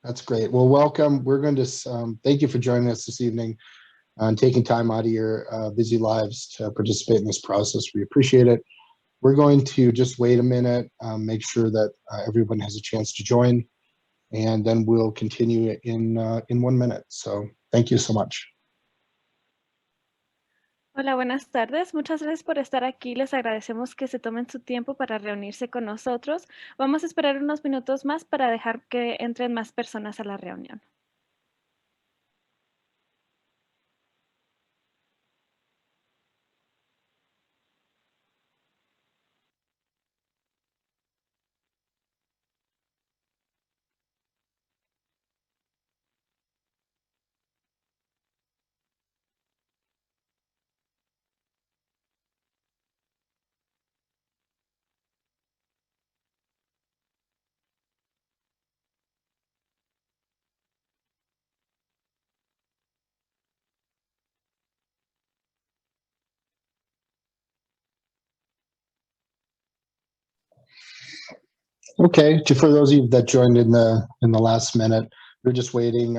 That's great. Well, welcome. We're going to thank you for joining us this evening and taking time out of your busy lives to participate in this process. We appreciate it. We're going to just wait a minute, make sure that everyone has a chance to join, and then we'll continue in 1 minute. So thank you so much. Hola, buenas tardes. Muchas gracias por estar aquí. Les agradecemos que se tomen su tiempo para reunirse con nosotros. Vamos a esperar unos minutos más para dejar que entren más personas a la reunión. Okay, for those of you that joined in the last minute, we're just waiting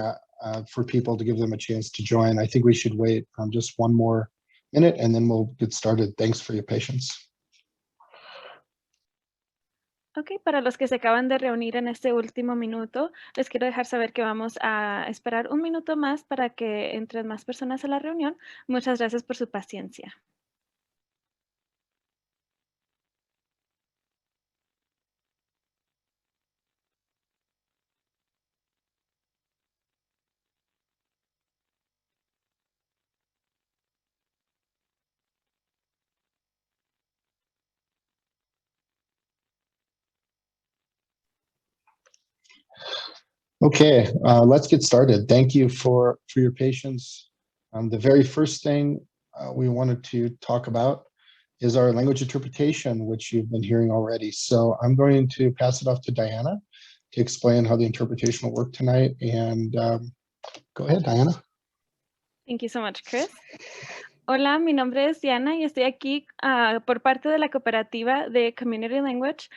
for people to give them a chance to join. I think we should wait just 1 more minute and then we'll get started. Thanks for your patience. Ok, para los que se acaban de reunir en este último minuto, les quiero dejar saber que vamos a esperar un minuto más para que entren más personas a la reunión. Muchas gracias por su paciencia. Okay, let's get started. Thank you for your patience. The very first thing we wanted to talk about is our language interpretation, which you've been hearing already. So I'm going to pass it off to Diana to explain how the interpretation will work tonight. And go ahead, Diana. Thank you so much, Chris. Hola, mi nombre es Diana y estoy aquí por parte de la cooperativa de Community Language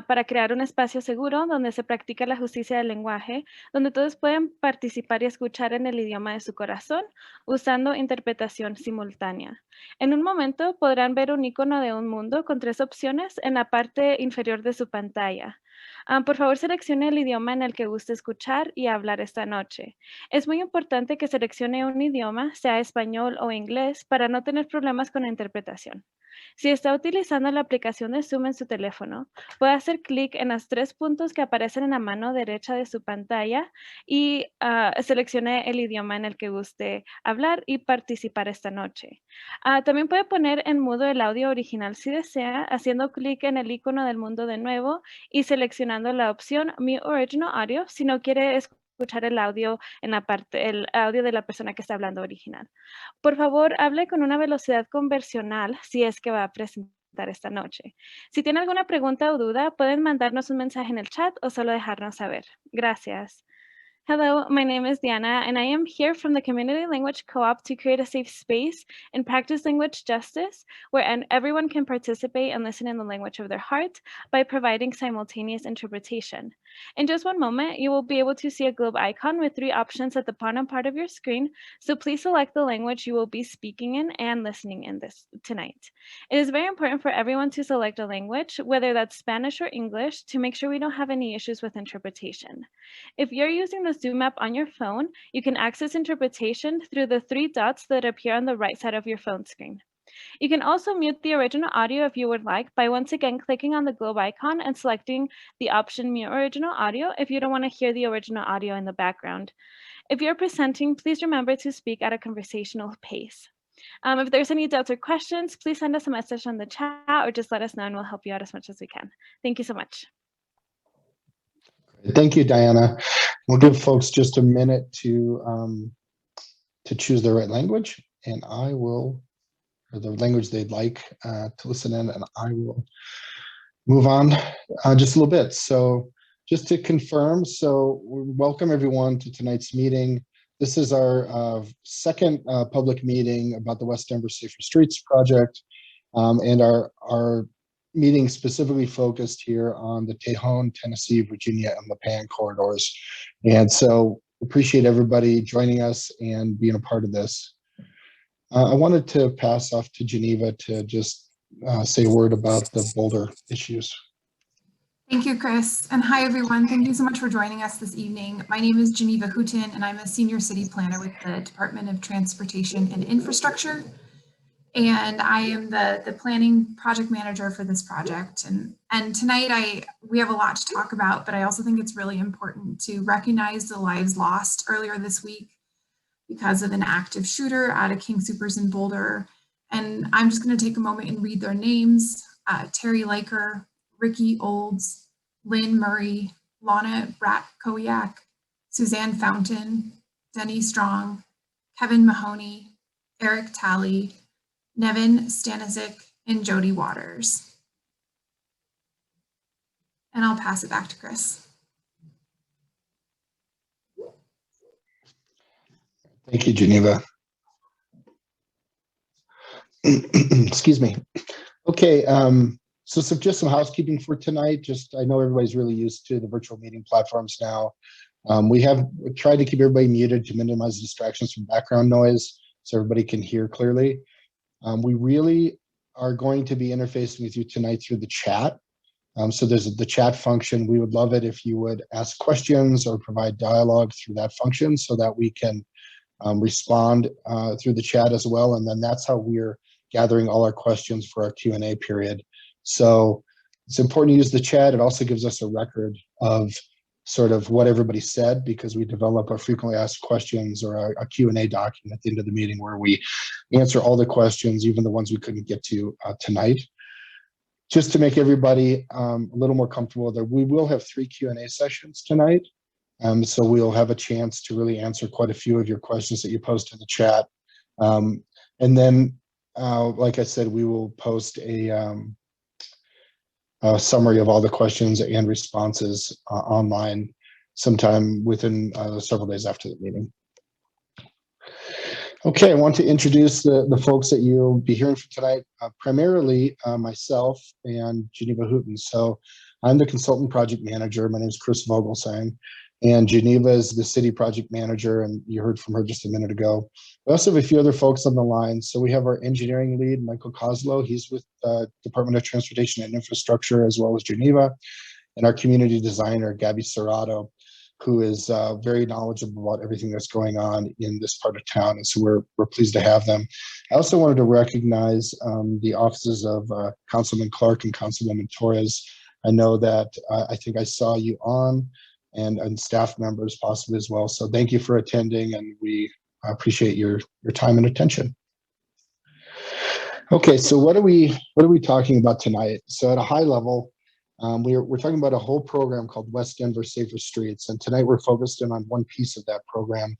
para crear un espacio seguro donde se practica la justicia del lenguaje, donde todos pueden participar y escuchar en el idioma de su corazón usando interpretación simultánea. En un momento podrán ver un icono de un mundo con 3 opciones en la parte inferior de su pantalla. Por favor, seleccione el idioma en el que guste escuchar y hablar esta noche. Es muy importante que seleccione un idioma, sea español o inglés, para no tener problemas con la interpretación. Si está utilizando la aplicación de Zoom en su teléfono, puede hacer clic en los 3 puntos que aparecen en la mano derecha de su pantalla y seleccione el idioma en el que guste hablar y participar esta noche. También puede poner en mudo el audio original si desea, haciendo clic en el icono del mundo de nuevo y seleccionando la opción Mute Original Audio si no quiere escuchar el audio el audio de la persona que está hablando original. Por favor, hable con una velocidad conversional si es que va a presentar esta noche. Si tiene alguna pregunta o duda, pueden mandarnos un mensaje en el chat o solo dejarnos saber. Gracias. Hello, my name is Diana, and I am here from the Community Language Co-op to create a safe space and practice language justice where everyone can participate and listen in the language of their heart by providing simultaneous interpretation. In just 1 moment, you will be able to see a globe icon with 3 options at the bottom part of your screen, so please select the language you will be speaking in and listening in tonight. It is very important for everyone to select a language, whether that's Spanish or English, to make sure we don't have any issues with interpretation. If you're using the Zoom app on your phone, you can access interpretation through the 3 dots that appear on the right side of your phone screen. You can also mute the original audio if you would like by once again clicking on the globe icon and selecting the option Mute Original Audio if you don't want to hear the original audio in the background. If you're presenting, please remember to speak at a conversational pace. If there's any doubts or questions, please send us a message on the chat or just let us know and we'll help you out as much as we can. Thank you so much. Thank you, Diana. We'll give folks just a minute to choose the right language, and I will, or the language they'd like to listen in, and I will move on just a little bit. So just to confirm, so welcome everyone to tonight's meeting. This is our second public meeting about the West Denver Safer Streets project, and our meeting specifically focused here on the Tejon, Tennessee, Virginia, and Lipan corridors. And so appreciate everybody joining us and being a part of this. I wanted to pass off to Geneva to just say a word about the Boulder issues. Thank you, Chris. And hi, everyone. Thank you so much for joining us this evening. My name is Geneva Houghton, and I'm a senior city planner with the Department of Transportation and Infrastructure. And I am the planning project manager for this project. And tonight we have a lot to talk about, but I also think it's really important to recognize the lives lost earlier this week because of an active shooter at a King Soopers in Boulder. And I'm just going to take a moment and read their names. Terry Laker, Ricky Olds, Lynn Murray, Lana Brat-Kowiak, Suzanne Fountain, Denny Strong, Kevin Mahoney, Eric Talley, Nevin Stanisic, and Jody Waters. And I'll pass it back to Chris. Thank you, Geneva. Excuse me. Okay, so just some housekeeping for tonight. I know everybody's really used to the virtual meeting platforms now. We have tried to keep everybody muted to minimize distractions from background noise so everybody can hear clearly. We really are going to be interfacing with you tonight through the chat. So there's the chat function. We would love it if you would ask questions or provide dialogue through that function so that we can respond through the chat as well. And then that's how we're gathering all our questions for our Q&A period. So it's important to use the chat. It also gives us a record of sort of what everybody said, because we develop a frequently asked questions or a Q&A document at the end of the meeting where we answer all the questions, even the ones we couldn't get to tonight. Just to make everybody a little more comfortable there, we will have 3 Q&A sessions tonight. So we'll have a chance to really answer quite a few of your questions that you post in the chat. And then, like I said, we will post a summary of all the questions and responses online sometime within several days after the meeting. Okay, I want to introduce the folks that you'll be hearing from tonight, primarily myself and Geneva Houghton. So I'm the consultant project manager. My name is Chris Vogelsang, and Geneva is the city project manager, and you heard from her just a minute ago. We also have a few other folks on the line. So we have our engineering lead, Michael Kozlow. He's with Department of Transportation and Infrastructure, as well as Geneva, and our community designer, Gabby Serrato, who is very knowledgeable about everything that's going on in this part of town. And so we're pleased to have them. I also wanted to recognize the offices of Councilman Clark and Councilwoman Torres. I know that I think I saw you on, and staff members possibly as well. So thank you for attending, and we appreciate your time and attention. Okay, so what are we talking about tonight? So at a high level, we're talking about a whole program called West Denver Safer Streets, and tonight we're focused in on one piece of that program.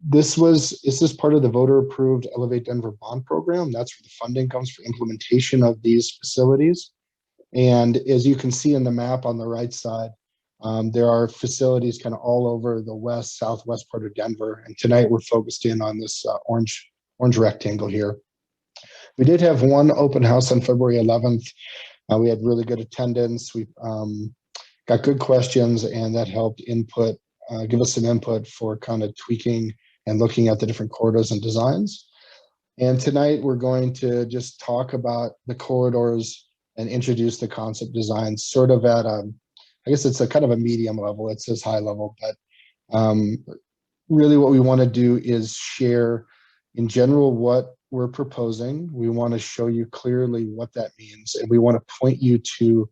This is part of the voter-approved Elevate Denver bond program. That's where the funding comes for implementation of these facilities. And as you can see in the map on the right side, there are facilities kind of all over the southwest part of Denver. And tonight we're focused in on this orange rectangle here. We did have one open house on February 11th. We had really good attendance. We got good questions, and that helped give us some input for kind of tweaking and looking at the different corridors and designs. And tonight we're going to just talk about the corridors and introduce the concept designs sort of at I guess it's a kind of a medium level. It says high level, but really what we want to do is share in general what we're proposing. We want to show you clearly what that means, and we want to point you to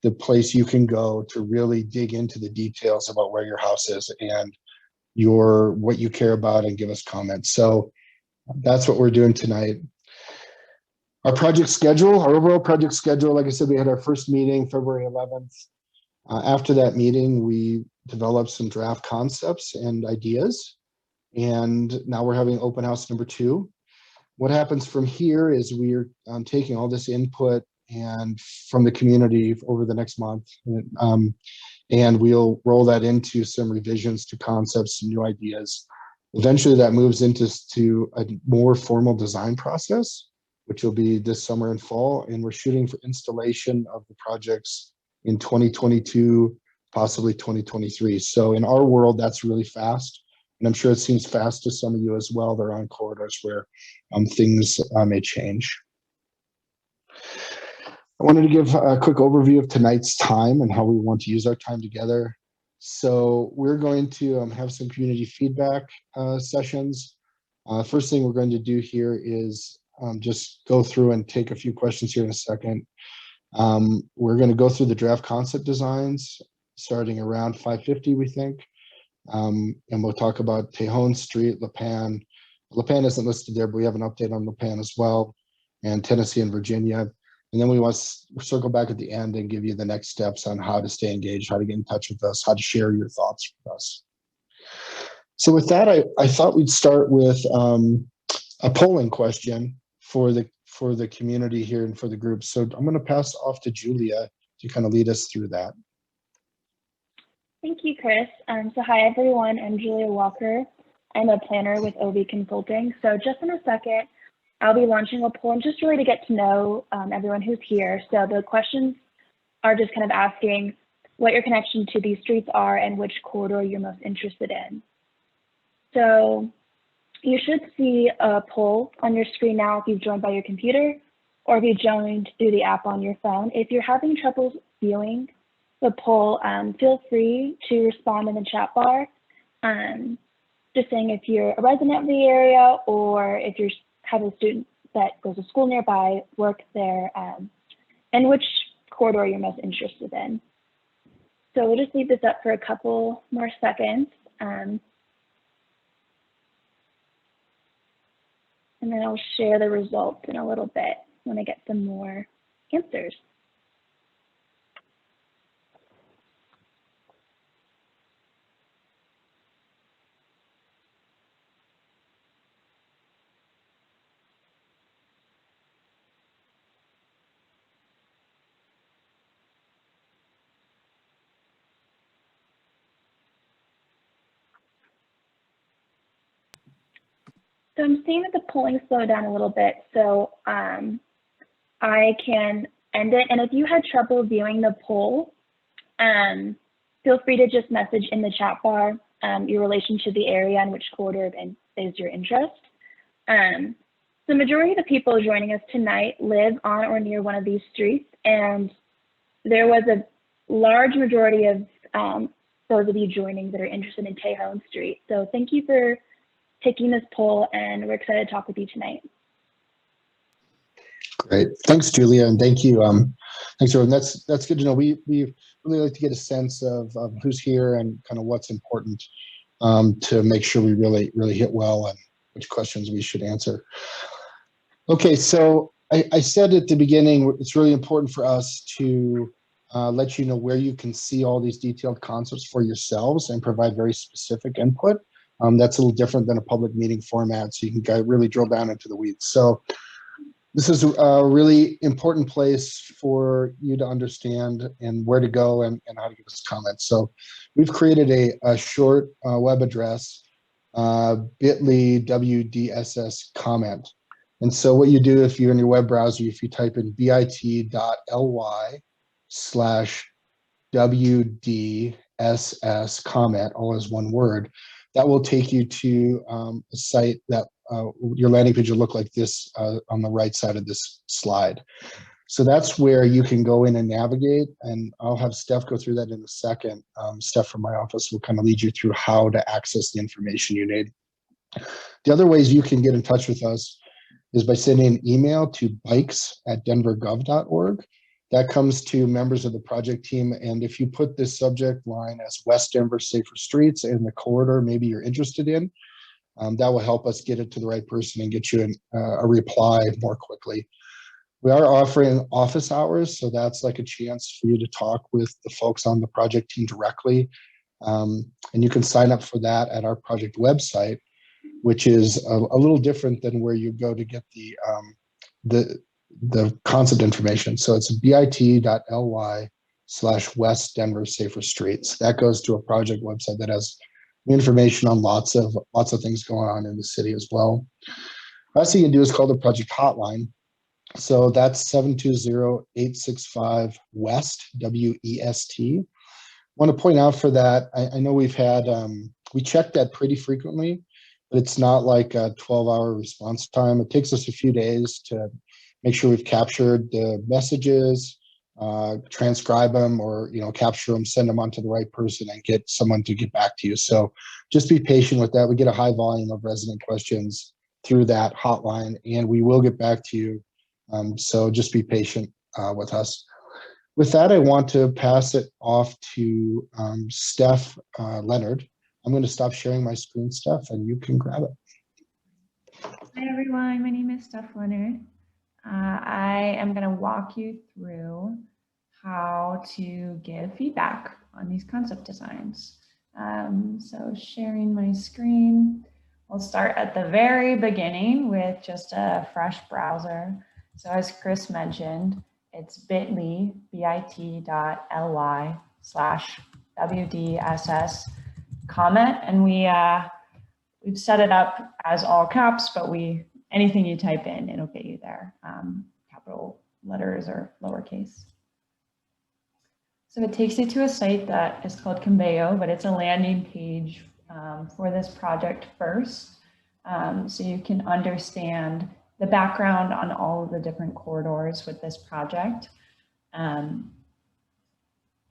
the place you can go to really dig into the details about where your house is and what you care about, and give us comments. So that's what we're doing tonight. Our overall project schedule, like I said, we had our first meeting February 11th. After that meeting, we developed some draft concepts and ideas, and now we're having open house number 2. What happens from here is we're taking all this input and from the community over the next month, and we'll roll that into some revisions to concepts and new ideas. Eventually that moves into a more formal design process, which will be this summer and fall. And we're shooting for installation of the projects in 2022, possibly 2023. So in our world, that's really fast. And I'm sure it seems fast to some of you as well. They're on corridors where things may change. I wanted to give a quick overview of tonight's time and how we want to use our time together. So we're going to have some community feedback sessions. First thing we're going to do here is just go through and take a few questions here in a second. We're going to go through the draft concept designs starting around 5:50, we think. And we'll talk about Tejon Street, Lipan. Lipan isn't listed there, but we have an update on Lipan as well, and Tennessee and Virginia. And then we want to circle back at the end and give you the next steps on how to stay engaged, how to get in touch with us, how to share your thoughts with us. So with that, I thought we'd start with a polling question for the community here and for the group. So I'm going to pass off to Julia to kind of lead us through that. Thank you, Chris. So hi, everyone. I'm Julia Walker. I'm a planner with OV Consulting. So just in a second, I'll be launching a poll and just really to get to know everyone who's here. So the questions are just kind of asking what your connection to these streets are and which corridor you're most interested in. So you should see a poll on your screen now if you've joined by your computer or if you joined through the app on your phone. If you're having trouble viewing the poll, feel free to respond in the chat bar, just saying if you're a resident of the area or if you have a student that goes to school nearby, work there, and which corridor you're most interested in. So we'll just leave this up for a couple more seconds. And then I'll share the results in a little bit when I get some more answers. So I'm seeing that the polling slowed down a little bit, so I can end it. And if you had trouble viewing the poll, feel free to just message in the chat bar your relation to the area and which corridor is your interest. The majority of the people joining us tonight live on or near one of these streets, and there was a large majority of those of you joining that are interested in Tejon Street. So thank you for taking this poll, and we're excited to talk with you tonight. Great, thanks, Julia, and thank you. Thanks, everyone. That's good to know. We really like to get a sense of who's here and kind of what's important to make sure we really hit well and which questions we should answer. Okay, so I said at the beginning, it's really important for us to let you know where you can see all these detailed concepts for yourselves and provide very specific input. That's a little different than a public meeting format, so you can really drill down into the weeds. So this is a really important place for you to understand and where to go and how to give us comments. So we've created a short web address, bit.ly WDSS comment. And so what you do if you're in your web browser, if you type in bit.ly/WDSS comment, all as one word, that will take you to a site that your landing page will look like this on the right side of this slide. So that's where you can go in and navigate, and I'll have Steph go through that in a second. Steph from my office will kind of lead you through how to access the information you need. The other ways you can get in touch with us is by sending an email to bikes@denvergov.org. That comes to members of the project team, and if you put this subject line as West Denver Safer Streets in the corridor maybe you're interested in, that will help us get it to the right person and get you a reply more quickly. We are offering office hours, so that's like a chance for you to talk with the folks on the project team directly, and you can sign up for that at our project website, which is a little different than where you go to get the concept information. So it's bit.ly/West Denver Safer Streets. That goes to a project website that has information on lots of things going on in the city as well. Last thing you can do is call the project hotline. So that's 720-865 West, W-E-S-T. Want to point out for that, I know we've had, we check that pretty frequently, but it's not like a 12-hour response time. It takes us a few days to make sure we've captured the messages, transcribe them, or capture them, send them on to the right person, and get someone to get back to you. So just be patient with that. We get a high volume of resident questions through that hotline, and we will get back to you. So just be patient with us. With that, I want to pass it off to Steph Leonard. I'm going to stop sharing my screen, Steph, and you can grab it. Hi, everyone. My name is Steph Leonard. I am going to walk you through how to give feedback on these concept designs. So sharing my screen, we'll start at the very beginning with just a fresh browser. So as Chris mentioned, it's bit.ly/WDSS comment, and we've set it up as all caps, but anything you type in, it'll get you there, capital letters or lowercase. So it takes you to a site that is called Conveyo, but it's a landing page for this project first, so you can understand the background on all of the different corridors with this project.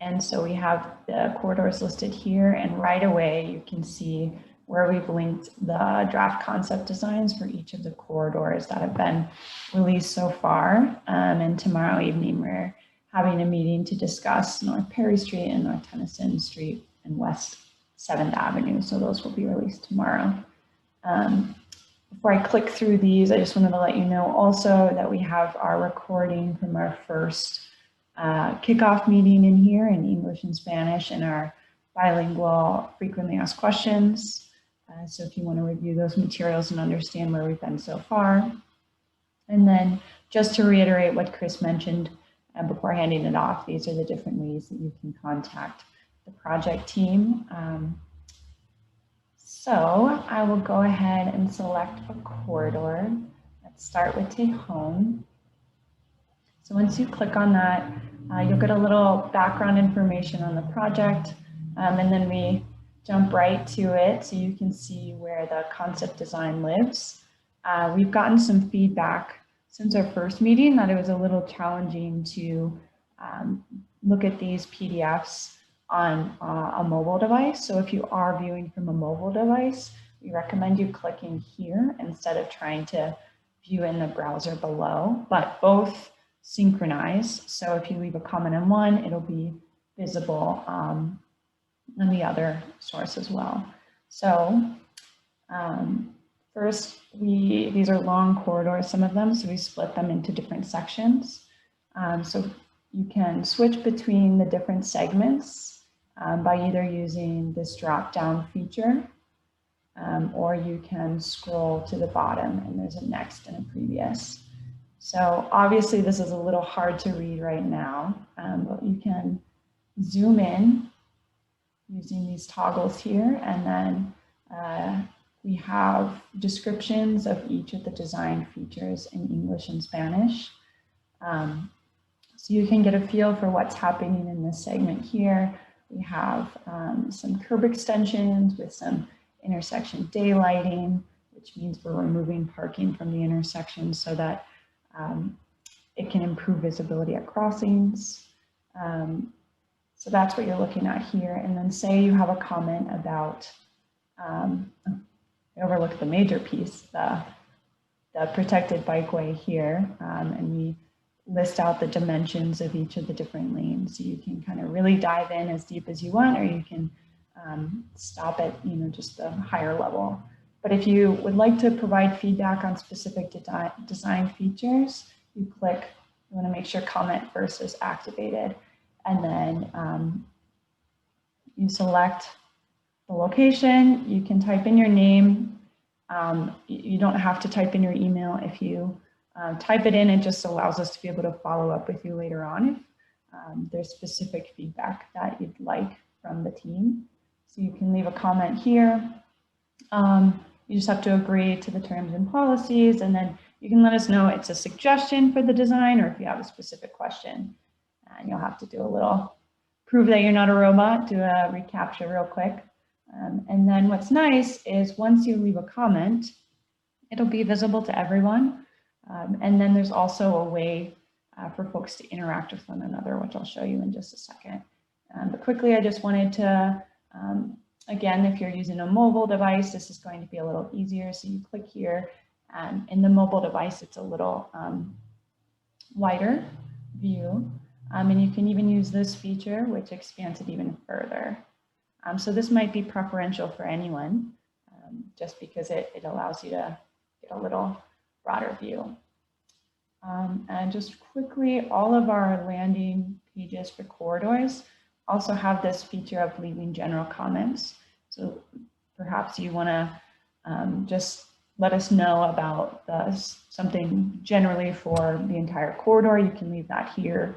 And so we have the corridors listed here, and right away you can see where we've linked the draft concept designs for each of the corridors that have been released so far. And tomorrow evening, we're having a meeting to discuss North Perry Street and North Tennyson Street and West 7th Avenue. So those will be released tomorrow. Before I click through these, I just wanted to let you know also that we have our recording from our first kickoff meeting in here in English and Spanish, and our bilingual frequently asked questions. So if you want to review those materials and understand where we've been so far. And then just to reiterate what Chris mentioned before handing it off, these are the different ways that you can contact the project team. So I will go ahead and select a corridor. Let's start with Tejon. So once you click on that, you'll get a little background information on the project, and then we jump right to it so you can see where the concept design lives. We've gotten some feedback since our first meeting that it was a little challenging to look at these PDFs on a mobile device. So if you are viewing from a mobile device, we recommend you clicking here instead of trying to view in the browser below, but both synchronize. So if you leave a comment on one, it'll be visible on the other source as well. So first, these are long corridors, some of them, so we split them into different sections. So you can switch between the different segments by either using this drop-down feature, or you can scroll to the bottom and there's a next and a previous. So obviously this is a little hard to read right now, but you can zoom in using these toggles here, and then we have descriptions of each of the design features in English and Spanish. So you can get a feel for what's happening in this segment here. We have some curb extensions with some intersection daylighting, which means we're removing parking from the intersection so that it can improve visibility at crossings. So that's what you're looking at here. And then say you have a comment about, I overlooked the major piece, the protected bikeway here, and we list out the dimensions of each of the different lanes. So you can kind of really dive in as deep as you want, or you can stop at just the higher level. But if you would like to provide feedback on specific design features, you click, you want to make sure comment first is activated, and then you select the location. You can type in your name. You don't have to type in your email. If you type it in, it just allows us to be able to follow up with you later on if there's specific feedback that you'd like from the team. So you can leave a comment here. You just have to agree to the terms and policies, and then you can let us know it's a suggestion for the design or if you have a specific question. And you'll have to do a little prove that you're not a robot, do a recaptcha real quick. And then what's nice is once you leave a comment, it'll be visible to everyone. And then there's also a way for folks to interact with one another, which I'll show you in just a second. But quickly, I just wanted to, again, if you're using a mobile device, this is going to be a little easier. So you click here, and in the mobile device, it's a little wider view. And you can even use this feature, which expands it even further. So this might be preferential for anyone, just because it allows you to get a little broader view. And just quickly, all of our landing pages for corridors also have this feature of leaving general comments. So perhaps you want to just let us know about something generally for the entire corridor. You can leave that here.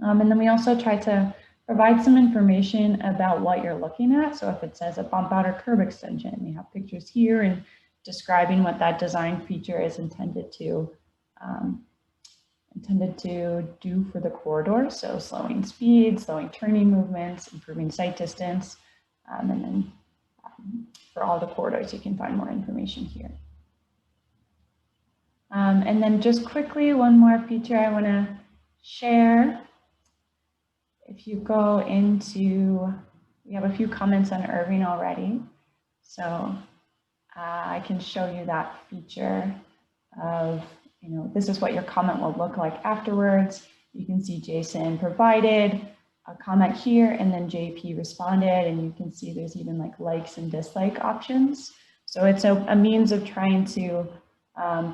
And then we also try to provide some information about what you're looking at. So if it says a bump out or curb extension, we have pictures here and describing what that design feature is intended to do for the corridor. So slowing speed, slowing turning movements, improving sight distance. And then for all the corridors, you can find more information here. And then just quickly, one more feature I want to share. If you go into, we have a few comments on Irving already. So I can show you that feature of, this is what your comment will look like afterwards. You can see Jason provided a comment here and then JP responded, and you can see there's even like likes and dislike options. So it's a means of trying to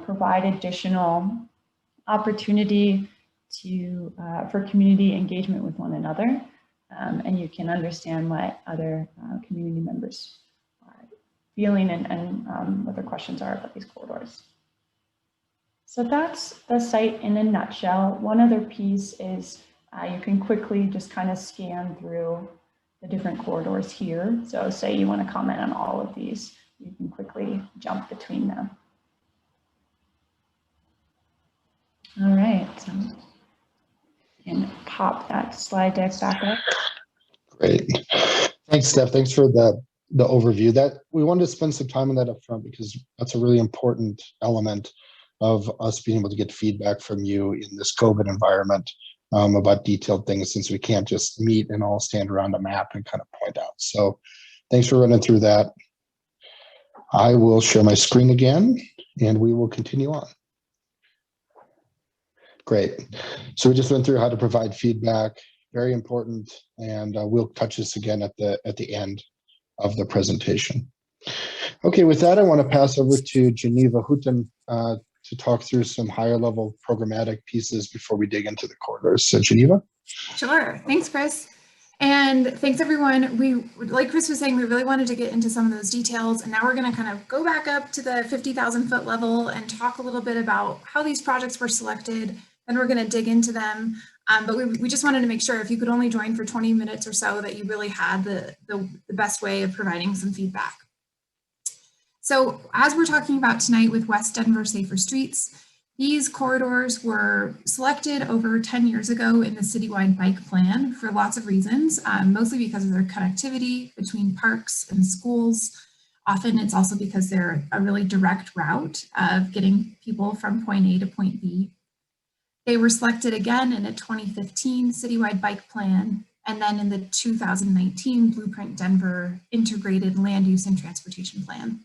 provide additional opportunity for community engagement with one another, and you can understand what other community members are feeling and what their questions are about these corridors. So that's the site in a nutshell. One other piece is you can quickly just kind of scan through the different corridors here. So say you want to comment on all of these, you can quickly jump between them. All right. And pop that slide deck back up. Great. Thanks, Steph. Thanks for the overview. That we wanted to spend some time on that up front because that's a really important element of us being able to get feedback from you in this COVID environment about detailed things, since we can't just meet and all stand around a map and kind of point out. So thanks for running through that. I will share my screen again and we will continue on. Great. So we just went through how to provide feedback, very important, and we'll touch this again at the end of the presentation. Okay, with that, I want to pass over to Geneva Houghton to talk through some higher level programmatic pieces before we dig into the corridors. So Geneva? Sure. Thanks, Chris. And thanks, everyone. Like Chris was saying, we really wanted to get into some of those details. And now we're going to kind of go back up to the 50,000 foot level and talk a little bit about how these projects were selected. Then we're going to dig into them. But we just wanted to make sure if you could only join for 20 minutes or so that you really had the best way of providing some feedback. So as we're talking about tonight with West Denver Safer Streets, these corridors were selected over 10 years ago in the citywide bike plan for lots of reasons, mostly because of their connectivity between parks and schools. Often it's also because they're a really direct route of getting people from point A to point B. They were selected again in a 2015 citywide bike plan, and then in the 2019 Blueprint Denver integrated land use and transportation plan.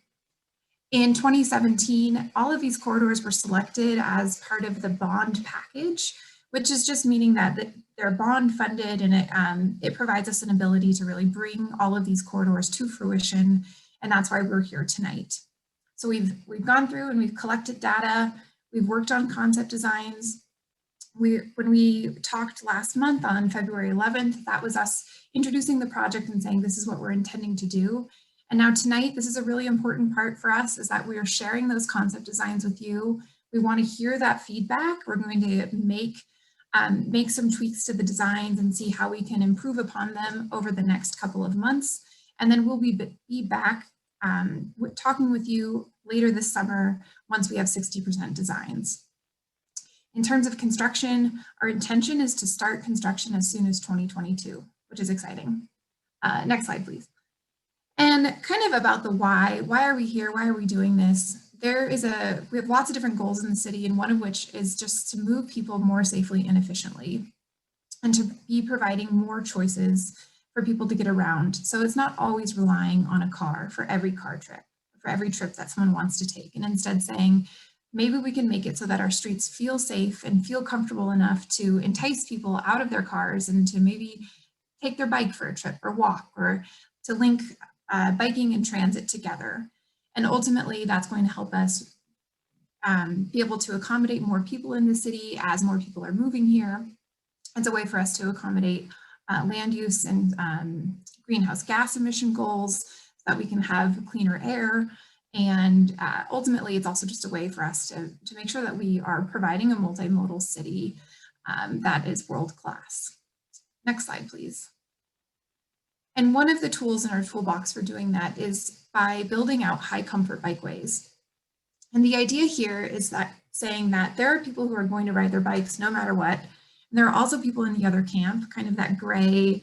In 2017, all of these corridors were selected as part of the bond package, which is just meaning that they're bond funded, and it provides us an ability to really bring all of these corridors to fruition. And that's why we're here tonight. So we've gone through and we've collected data. We've worked on concept designs. When we talked last month on February 11th, that was us introducing the project and saying, this is what we're intending to do. And now tonight, this is a really important part for us, is that we are sharing those concept designs with you. We want to hear that feedback. We're going to make some tweaks to the designs and see how we can improve upon them over the next couple of months. And then we'll be back talking with you later this summer once we have 60% designs. In terms of construction, our intention is to start construction as soon as 2022, which is exciting. Next slide, please. And kind of about the why are we here? Why are we doing this? We have lots of different goals in the city, and one of which is just to move people more safely and efficiently, and to be providing more choices for people to get around. So it's not always relying on a car for every trip that someone wants to take, and instead saying, maybe we can make it so that our streets feel safe and feel comfortable enough to entice people out of their cars and to maybe take their bike for a trip or walk, or to link biking and transit together. And ultimately, that's going to help us be able to accommodate more people in the city as more people are moving here. It's a way for us to accommodate land use and greenhouse gas emission goals so that we can have cleaner air. And ultimately, it's also just a way for us to make sure that we are providing a multimodal city that is world-class. Next slide, please. And one of the tools in our toolbox for doing that is by building out high comfort bikeways. And the idea here is that saying that there are people who are going to ride their bikes no matter what. And there are also people in the other camp, kind of that gray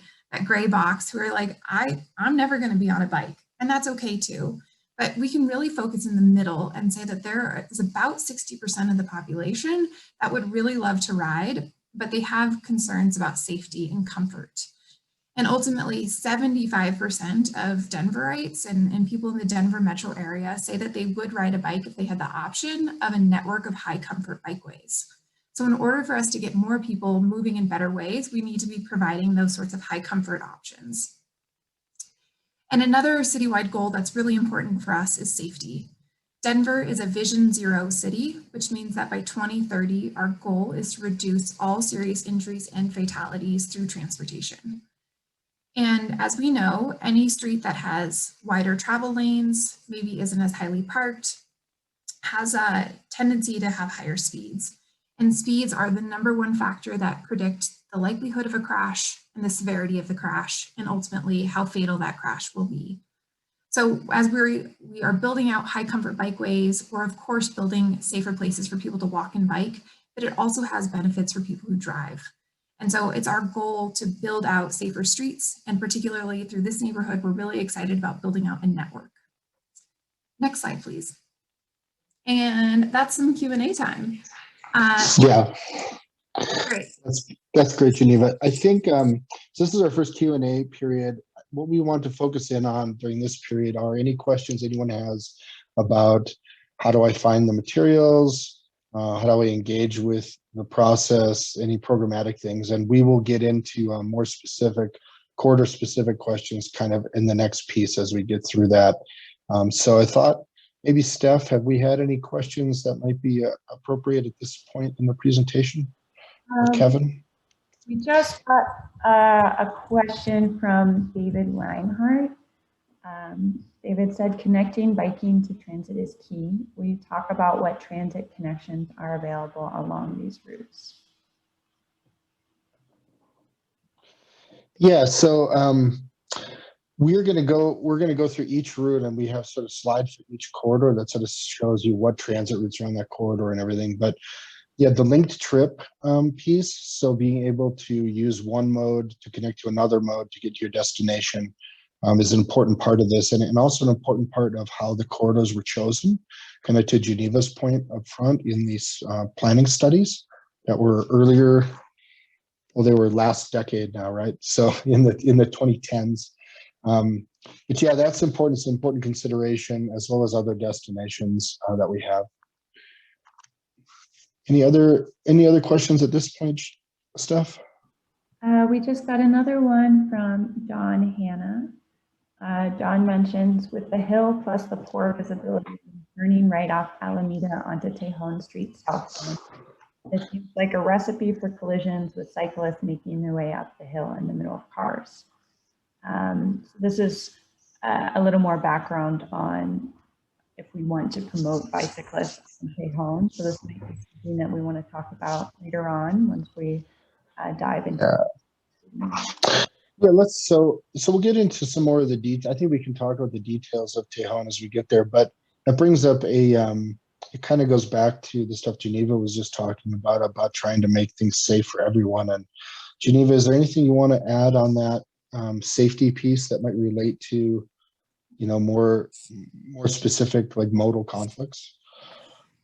box, who are like, I'm never going to be on a bike. And that's okay too. But we can really focus in the middle and say that there is about 60% of the population that would really love to ride, but they have concerns about safety and comfort. And ultimately, 75% of Denverites and people in the Denver metro area say that they would ride a bike if they had the option of a network of high comfort bikeways. So in order for us to get more people moving in better ways, we need to be providing those sorts of high comfort options. And another citywide goal that's really important for us is safety. Denver is a Vision Zero city, which means that by 2030, our goal is to reduce all serious injuries and fatalities through transportation. And as we know, any street that has wider travel lanes, maybe isn't as highly parked, has a tendency to have higher speeds. And speeds are the #1 factor that predict the likelihood of a crash and the severity of the crash, and ultimately how fatal that crash will be. So as we are building out high comfort bikeways, we're of course building safer places for people to walk and bike, but it also has benefits for people who drive. And so it's our goal to build out safer streets, and particularly through this neighborhood, we're really excited about building out a network. Next slide, please. And that's some Q&A time. Yeah, Great. that's great, Geneva. I think so this is our first Q&A period. What we want to focus in on during this period are any questions anyone has about how do I find the materials, how do I engage with the process, any programmatic things, and we will get into more specific, quarter-specific questions kind of in the next piece as we get through that. So I thought maybe Steph, have we had any questions that might be appropriate at this point in the presentation? Or Kevin? We just got a question from David Reinhardt. David said, connecting biking to transit is key. Will you talk about what transit connections are available along these routes? Yeah, so we're gonna go through each route, and we have sort of slides for each corridor that sort of shows you what transit routes are on that corridor and everything. But yeah, the linked trip piece, so being able to use one mode to connect to another mode to get to your destination is an important part of this, and also an important part of how the corridors were chosen, kind of to Geneva's point up front in these planning studies that were earlier. Well, they were last decade now, right? So in the 2010s. But yeah, that's important. It's an important consideration, as well as other destinations that we have. Any other questions at this point, Steph? We just got another one from John Hanna. John mentions, with the hill plus the poor visibility, turning right off Alameda onto Tejon Street southbound, it seems like a recipe for collisions with cyclists making their way up the hill in the middle of cars. So this is a little more background on if we want to promote bicyclists in Tejon. So this might be something that we want to talk about later on once we dive into it. Yeah, so we'll get into some more of the details. I think we can talk about the details of Tejon as we get there, but that brings up it kind of goes back to the stuff Geneva was just talking about trying to make things safe for everyone. And Geneva, is there anything you want to add on that safety piece that might relate to, more specific like modal conflicts?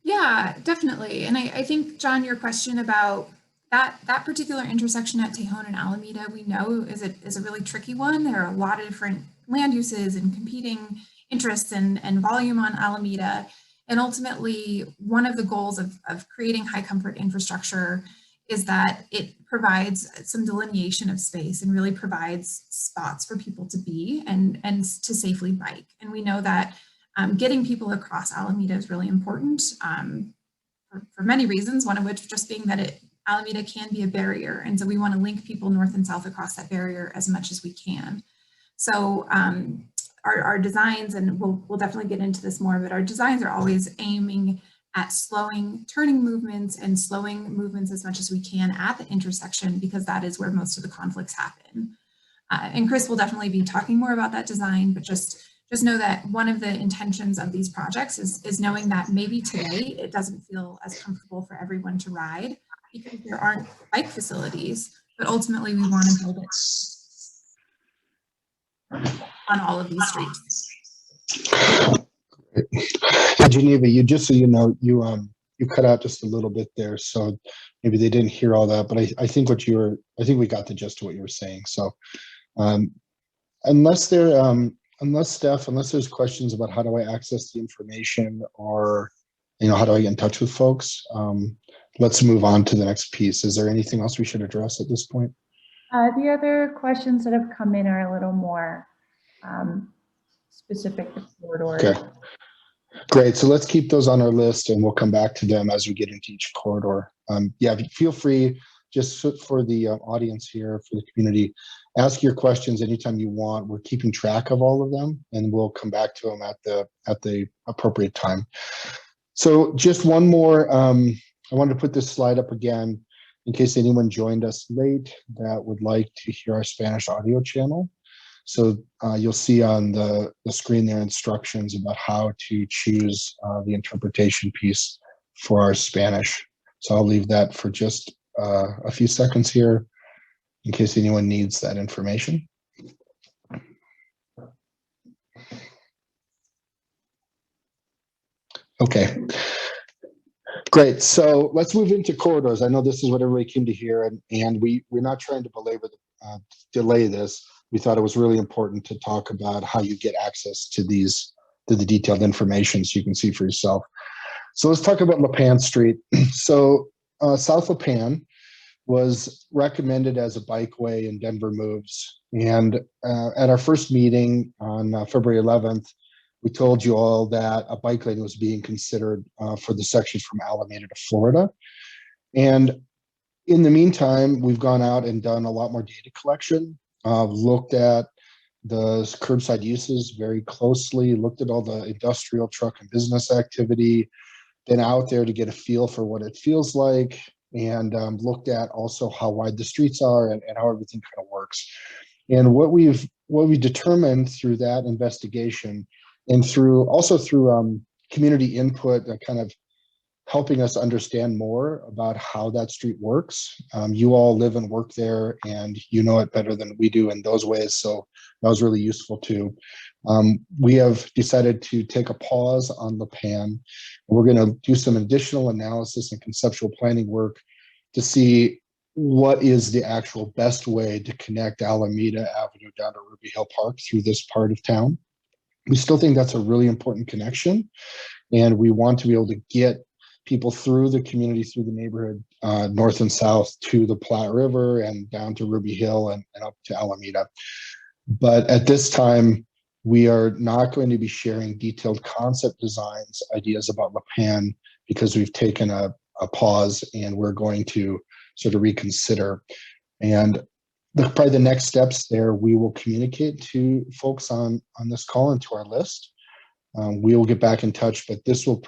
Yeah, definitely. And I think, John, your question about that particular intersection at Tejon and Alameda, we know is a really tricky one. There are a lot of different land uses and competing interests and volume on Alameda. And ultimately, one of the goals of creating high comfort infrastructure is that it provides some delineation of space and really provides spots for people to be and to safely bike. And we know that getting people across Alameda is really important for many reasons, one of which just being that Alameda can be a barrier. And so we want to link people north and south across that barrier as much as we can. So our designs, and we'll definitely get into this more, but our designs are always aiming at slowing turning movements and slowing movements as much as we can at the intersection, because that is where most of the conflicts happen. And Chris will definitely be talking more about that design, but just know that one of the intentions of these projects is knowing that maybe today it doesn't feel as comfortable for everyone to ride because there aren't bike facilities, but ultimately we want to build it on all of these streets. Hey, Geneva, just so you know, you cut out just a little bit there, so maybe they didn't hear all that, but I think we got the gist of what you were saying. So unless there's questions about how do I access the information, or how do I get in touch with folks, let's move on to the next piece. Is there anything else we should address at this point? The other questions that have come in are a little more specific to corridors. Okay, great. So let's keep those on our list, and we'll come back to them as we get into each corridor. Yeah, feel free, just for the audience here, for the community, ask your questions anytime you want. We're keeping track of all of them, and we'll come back to them at the appropriate time. So just one more, I wanted to put this slide up again in case anyone joined us late that would like to hear our Spanish audio channel. So you'll see on the screen there instructions about how to choose the interpretation piece for our Spanish. So I'll leave that for just a few seconds here in case anyone needs that information. Okay, great. So let's move into corridors. I know this is what everybody came to hear, and we're not trying to delay this. We thought it was really important to talk about how you get access to the detailed information so you can see for yourself. So let's talk about Lipan Street. So South Lipan was recommended as a bikeway in Denver Moves. And at our first meeting on February 11th, we told you all that a bike lane was being considered for the section from Alameda to Florida. And in the meantime, we've gone out and done a lot more data collection, looked at the curbside uses very closely, looked at all the industrial, truck, and business activity, been out there to get a feel for what it feels like, and looked at also how wide the streets are and how everything kind of works. And what we determined through that investigation, and through community input, kind of helping us understand more about how that street works. You all live and work there, and you know it better than we do in those ways, so that was really useful too. We have decided to take a pause on Lipan. We're going to do some additional analysis and conceptual planning work to see what is the actual best way to connect Alameda Avenue down to Ruby Hill Park through this part of town. We still think that's a really important connection, and we want to be able to get people through the community, through the neighborhood, north and south to the Platte River and down to Ruby Hill and up to Alameda. But at this time, we are not going to be sharing detailed concept designs, ideas about Lipan, because we've taken a pause and we're going to sort of reconsider. And probably the next steps there, we will communicate to folks on this call and to our list. We will get back in touch, but this will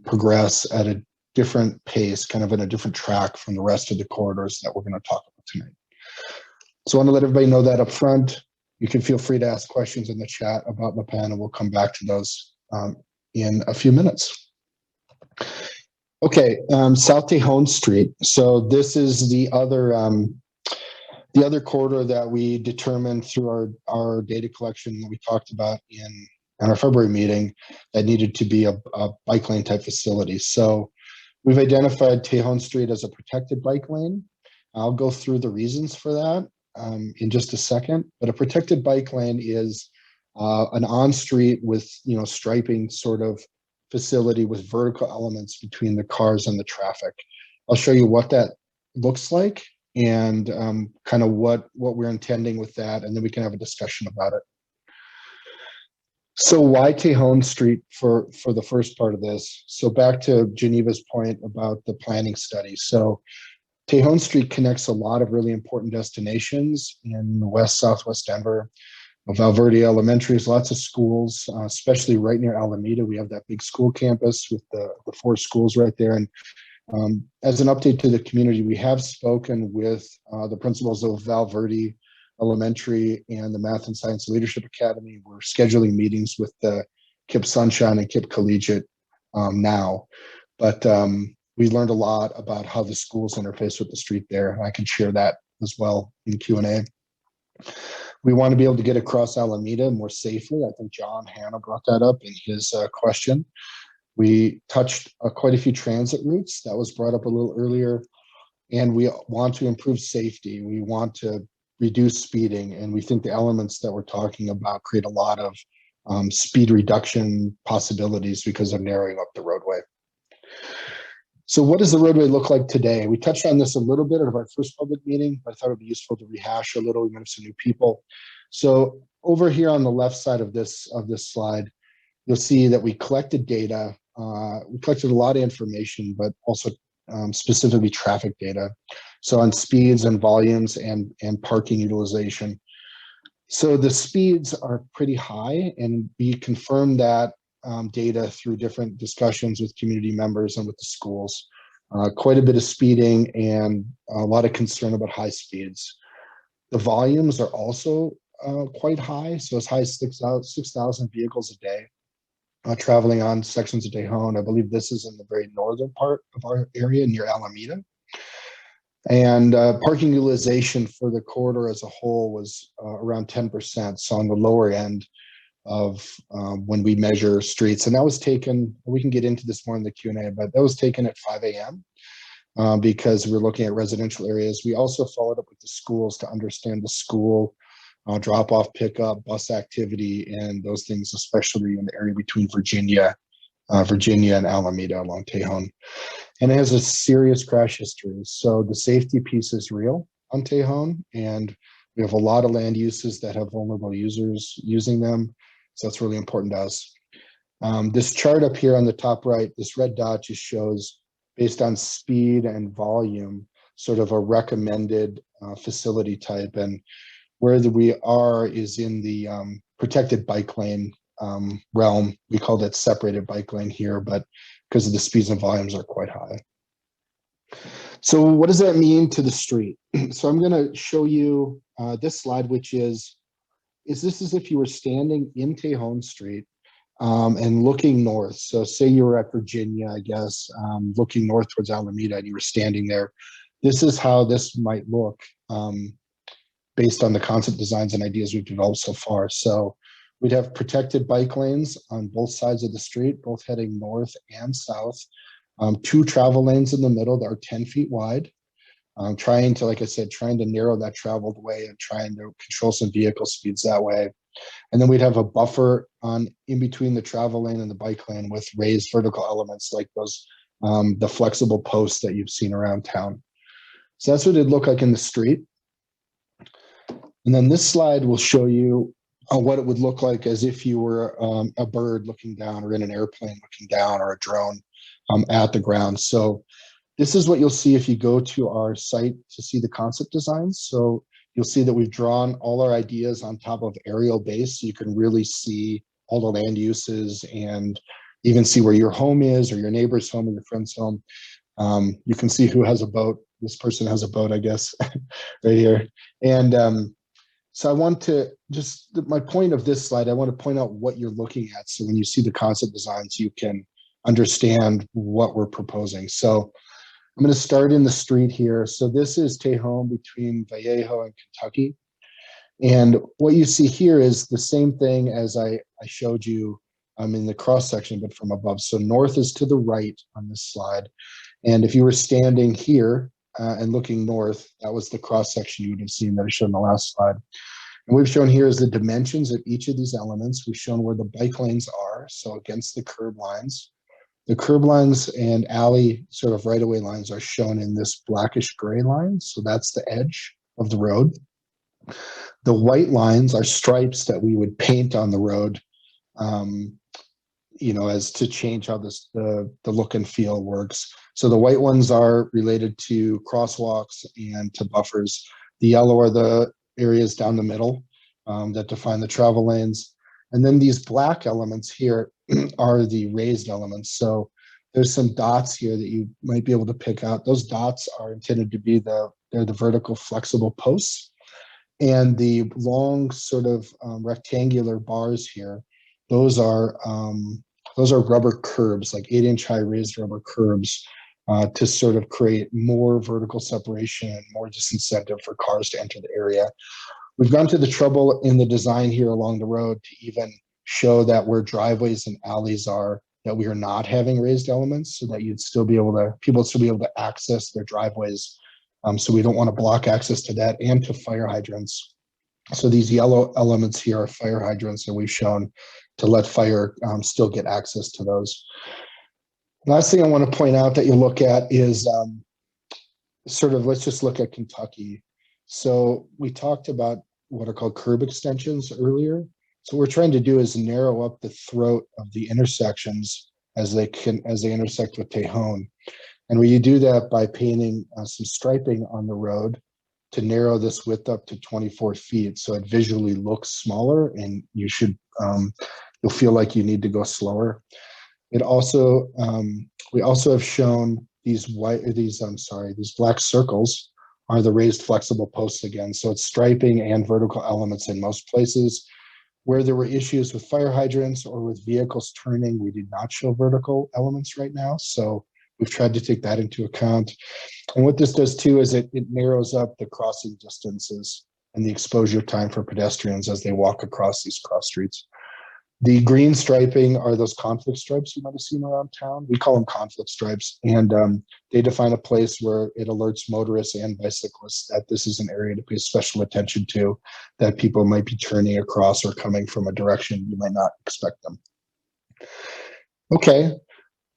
progress at a different pace, kind of in a different track from the rest of the corridors that we're going to talk about tonight. So I want to let everybody know that up front. You can feel free to ask questions in the chat about Lipan, and we'll come back to those in a few minutes. Okay, South Tejon Street. So this is the other corridor that we determined through our data collection that we talked about in our February meeting that needed to be a bike lane type facility. So we've identified Tejon Street as a protected bike lane. I'll go through the reasons for that in just a second, but a protected bike lane is an on-street with, striping sort of facility with vertical elements between the cars and the traffic. I'll show you what that looks like and kind of what we're intending with that, and then we can have a discussion about it. So why Tejon Street for the first part of this? So back to Geneva's point about the planning study. So Tejon Street connects a lot of really important destinations in southwest Denver. Valverde Elementary has lots of schools, especially right near Alameda. We have that big school campus with the 4 schools right there. And as an update to the community, we have spoken with the principals of Valverde Elementary and the Math and Science Leadership Academy. We're scheduling meetings with the KIPP Sunshine and KIPP Collegiate now. But we learned a lot about how the schools interface with the street there. And I can share that as well in Q&A. We want to be able to get across Alameda more safely. I think John Hanna brought that up in his question. We touched quite a few transit routes. That was brought up a little earlier. And we want to improve safety. We want to reduce speeding. And we think the elements that we're talking about create a lot of speed reduction possibilities because of narrowing up the roadway. So what does the roadway look like today? We touched on this a little bit at our first public meeting, but I thought it'd be useful to rehash a little. We might have some new people. So over here on the left side of this slide, you'll see that we collected data. We collected a lot of information, but also specifically traffic data. So on speeds and volumes and parking utilization. So the speeds are pretty high, and we confirmed that data through different discussions with community members and with the schools. Quite a bit of speeding and a lot of concern about high speeds. The volumes are also quite high, so as high as 6,000 vehicles a day traveling on sections of Tejon. I believe this is in the very northern part of our area near Alameda. And parking utilization for the corridor as a whole was around 10%, so on the lower end of when we measure streets. And that was taken, we can get into this more in the Q&A, but that was taken at 5 a.m. Because we're looking at residential areas. We also followed up with the schools to understand the school drop-off, pickup, bus activity, and those things, especially in the area between Virginia and Alameda along Tejon. And it has a serious crash history. So the safety piece is real on Tejon, and we have a lot of land uses that have vulnerable users using them. So that's really important to us. This chart up here on the top right, this red dot just shows, based on speed and volume, sort of a recommended facility type. And where we are is in the protected bike lane realm. We called it separated bike lane here, but because of the speeds and volumes are quite high. So what does that mean to the street? So I'm going to show you this slide, which is this as if you were standing in Tejon Street and looking north. So say you were at Virginia, I guess, looking north towards Alameda, and you were standing there. This is how this might look based on the concept designs and ideas we've developed so far. So we'd have protected bike lanes on both sides of the street, both heading north and south. 2 travel lanes in the middle that are 10 feet wide. Trying to, like I said, trying to narrow that traveled way and trying to control some vehicle speeds that way. And then we'd have a buffer in between the travel lane and the bike lane with raised vertical elements like those, the flexible posts that you've seen around town. So that's what it'd look like in the street. And then this slide will show you what it would look like as if you were a bird looking down, or in an airplane looking down, or a drone at the ground. So this is what you'll see if you go to our site to see the concept designs. So you'll see that we've drawn all our ideas on top of aerial base, so you can really see all the land uses and even see where your home is, or your neighbor's home, or your friend's home. You can see who has a boat this person has a boat, I guess, right here. And so I want to just, my point of this slide, I want to point out what you're looking at. So when you see the concept designs, you can understand what we're proposing. So I'm going to start in the street here. So this is Tejon between Vallejo and Kentucky. And what you see here is the same thing as I showed you in the cross section, but from above. So north is to the right on this slide. And if you were standing here and looking north, that was the cross section you would have seen that I showed in the last slide. And we've shown here is the dimensions of each of these elements. We've shown where the bike lanes are, so against the curb lines. The curb lines and alley sort of right-of-way lines are shown in this blackish gray line. So that's the edge of the road. The white lines are stripes that we would paint on the road, you know, as to change how this the look and feel works. So the white ones are related to crosswalks and to buffers. The yellow are the areas down the middle that define the travel lanes. And then these black elements here are the raised elements. So there's some dots here that you might be able to pick out. Those dots are intended to be they're the vertical flexible posts. And the long sort of rectangular bars here, those are rubber curbs, like 8-inch high raised rubber curbs to sort of create more vertical separation and more disincentive for cars to enter the area. We've gone to the trouble in the design here along the road to even show that where driveways and alleys are, that we are not having raised elements, so that you'd still be able to, people would still be able to access their driveways. So we don't want to block access to that and to fire hydrants. So these yellow elements here are fire hydrants that we've shown to let fire still get access to those. Last thing I want to point out that you look at is sort of, let's just look at Kentucky. So we talked about what are called curb extensions earlier. So what we're trying to do is narrow up the throat of the intersections as they intersect with Tejon. And we do that by painting some striping on the road to narrow this width up to 24 feet. So it visually looks smaller and you should, you'll feel like you need to go slower. It also, we also have shown these black circles are the raised flexible posts again. So it's striping and vertical elements in most places. Where there were issues with fire hydrants or with vehicles turning, we did not show vertical elements right now. So we've tried to take that into account. And what this does too is it narrows up the crossing distances and the exposure time for pedestrians as they walk across these cross streets. The green striping are those conflict stripes you might have seen around town. We call them conflict stripes, and they define a place where it alerts motorists and bicyclists that this is an area to pay special attention to, that people might be turning across or coming from a direction you might not expect them. Okay,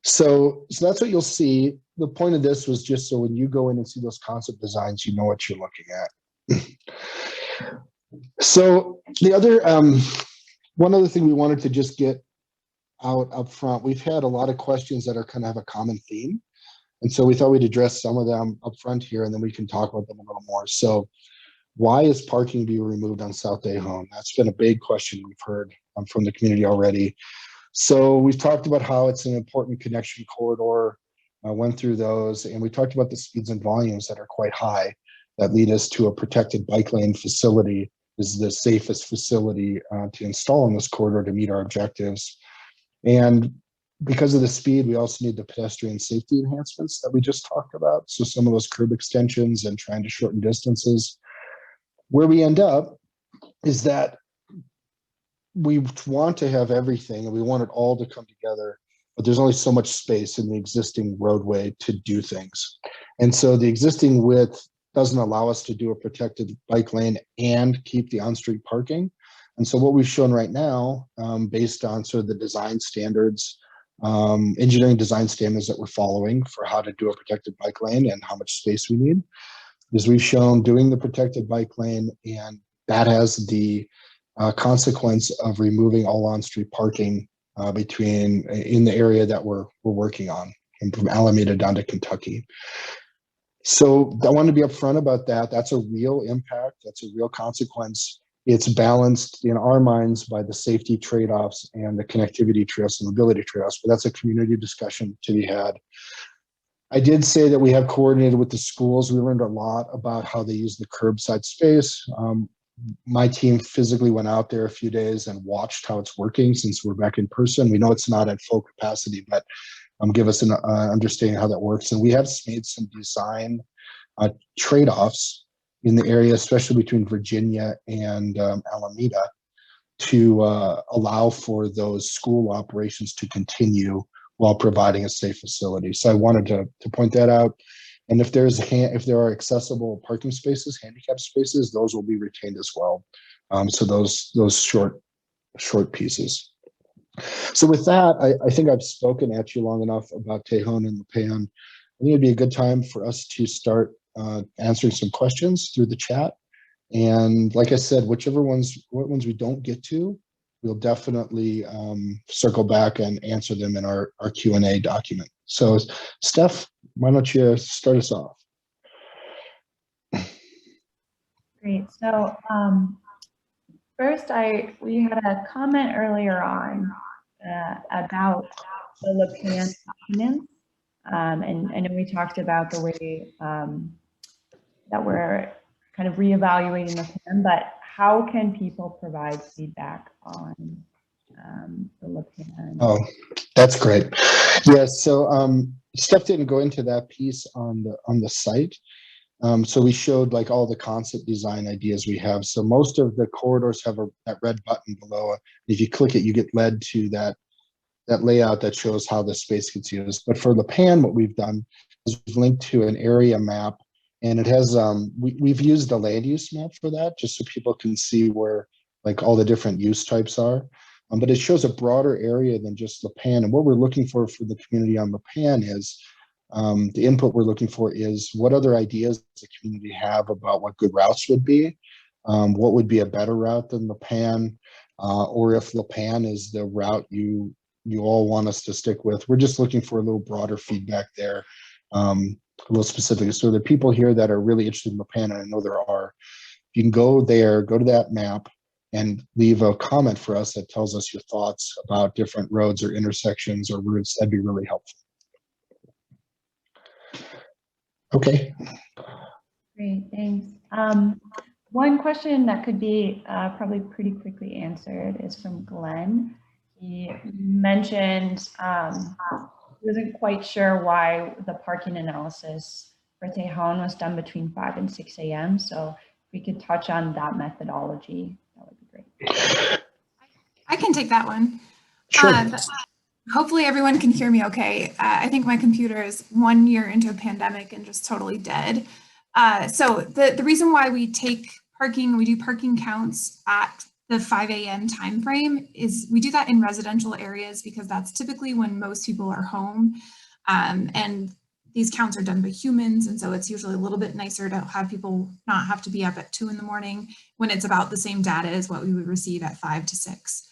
so that's what you'll see. The point of this was just so when you go in and see those concept designs, you know what you're looking at. So the other, one other thing we wanted to just get out up front, we've had a lot of questions that are kind of have a common theme. And so we thought we'd address some of them up front here, and then we can talk about them a little more. So why is parking being removed on South Tejon? That's been a big question we've heard from the community already. So we've talked about how it's an important connection corridor, went through those, and we talked about the speeds and volumes that are quite high that lead us to a protected bike lane facility is the safest facility to install in this corridor to meet our objectives. And because of the speed, we also need the pedestrian safety enhancements that we just talked about. So some of those curb extensions and trying to shorten distances. Where we end up is that we want to have everything and we want it all to come together, but there's only so much space in the existing roadway to do things. And so the existing width doesn't allow us to do a protected bike lane and keep the on-street parking. And so what we've shown right now, based on sort of the design standards, engineering design standards that we're following for how to do a protected bike lane and how much space we need, is we've shown doing the protected bike lane, and that has the consequence of removing all on-street parking in the area that we're working on, and from Alameda down to Kentucky. So I want to be upfront about that. That's a real impact. That's a real consequence. It's balanced in our minds by the safety trade-offs and the connectivity trade-offs and mobility trade-offs, but that's a community discussion to be had. I did say that we have coordinated with the schools. We learned a lot about how they use the curbside space. My team physically went out there a few days and watched how it's working since we're back in person. We know it's not at full capacity, but give us an understanding how that works. And we have made some design trade-offs in the area, especially between Virginia and Alameda, to allow for those school operations to continue while providing a safe facility. So I wanted to point that out. And if there are accessible parking spaces, handicap spaces, those will be retained as well. So those short pieces. So with that, I think I've spoken at you long enough about Tejon and Lipan. I think it'd be a good time for us to start answering some questions through the chat. And like I said, what ones we don't get to, we'll definitely circle back and answer them in our Q&A document. So Steph, why don't you start us off? Great. So first, we had a comment earlier on about the Lipan documents. And I know we talked about the way that we're kind of reevaluating the plan, but how can people provide feedback on the Lipan? Oh, that's great. Yeah, so Steph didn't go into that piece on the site. So we showed like all the concept design ideas we have. So most of the corridors have that red button below. If you click it, you get led to that layout that shows how the space gets used. But for Lipan, what we've done is we've linked to an area map, and it has we've used the land use map for that, just so people can see where like all the different use types are. But it shows a broader area than just Lipan. And what we're looking for the community on Lipan is the input we're looking for is what other ideas does the community have about what good routes would be, what would be a better route than Lipan, or if Lipan is the route you all want us to stick with. We're just looking for a little broader feedback there, a little specific. So the people here that are really interested in Lipan, and I know there are, you can go there, go to that map, and leave a comment for us that tells us your thoughts about different roads or intersections or routes. That'd be really helpful. Okay. Great, thanks. One question that could be probably pretty quickly answered is from Glenn. He mentioned he wasn't quite sure why the parking analysis for Tejon was done between 5 and 6 a.m. So if we could touch on that methodology, that would be great. I can take that one. Sure. Hopefully everyone can hear me okay. I think my computer is 1 year into a pandemic and just totally dead. So the reason why we do parking counts at the 5 a.m. time frame is we do that in residential areas because that's typically when most people are home. And these counts are done by humans. And so it's usually a little bit nicer to have people not have to be up at 2 in the morning when it's about the same data as what we would receive at 5 to 6.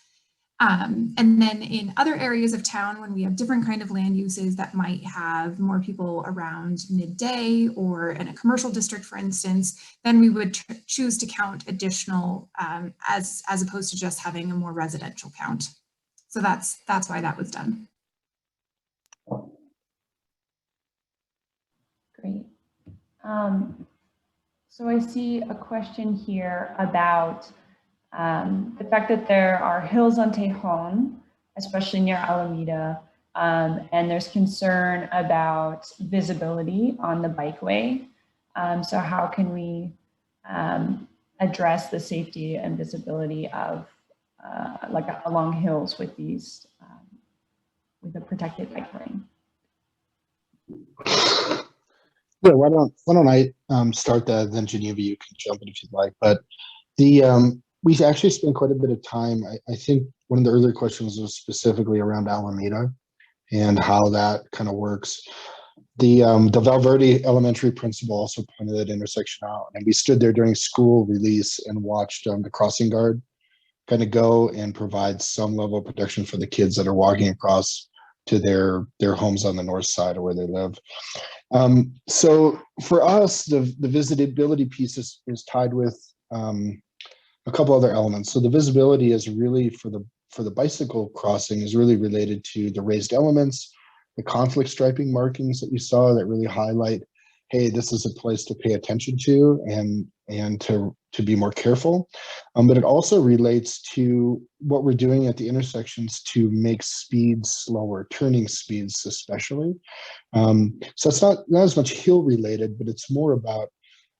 And then in other areas of town, when we have different kind of land uses that might have more people around midday or in a commercial district, for instance, then we would choose to count additional as opposed to just having a more residential count. So that's why that was done. Great. So I see a question here about the fact that there are hills on Tejon, especially near Alameda, and there's concern about visibility on the bikeway. So how can we address the safety and visibility of like along hills with these with a protected bike lane? Yeah, why don't I start that, then Geneva, you can jump in if you'd like. But we've actually spent quite a bit of time. I think one of the earlier questions was specifically around Alameda and how that kind of works. The Valverde Elementary principal also pointed that intersection out, and we stood there during school release and watched the crossing guard kind of go and provide some level of protection for the kids that are walking across to their homes on the north side of where they live. So for us, the visitability piece is tied with a couple other elements. So the visibility is really for the bicycle crossing is really related to the raised elements, the conflict striping markings that you saw that really highlight, hey, this is a place to pay attention to and to be more careful. But it also relates to what we're doing at the intersections to make speeds slower, turning speeds especially. So it's not as much hill related, but it's more about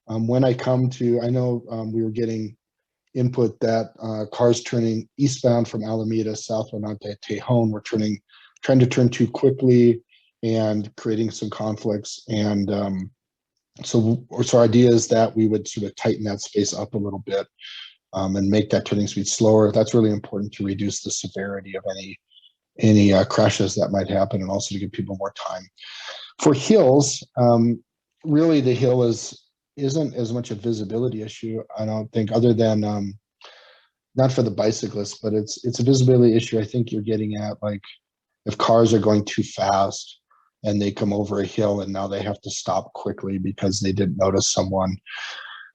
when I come to, I know we were getting input that cars turning eastbound from Alameda, southbound onto Tejon, were trying to turn too quickly and creating some conflicts. And so our idea is that we would sort of tighten that space up a little bit and make that turning speed slower. That's really important to reduce the severity of any crashes that might happen, and also to give people more time. For hills, really the hill isn't as much a visibility issue, I don't think, other than not for the bicyclists, but it's a visibility issue. I think you're getting at, like, if cars are going too fast and they come over a hill and now they have to stop quickly because they didn't notice someone.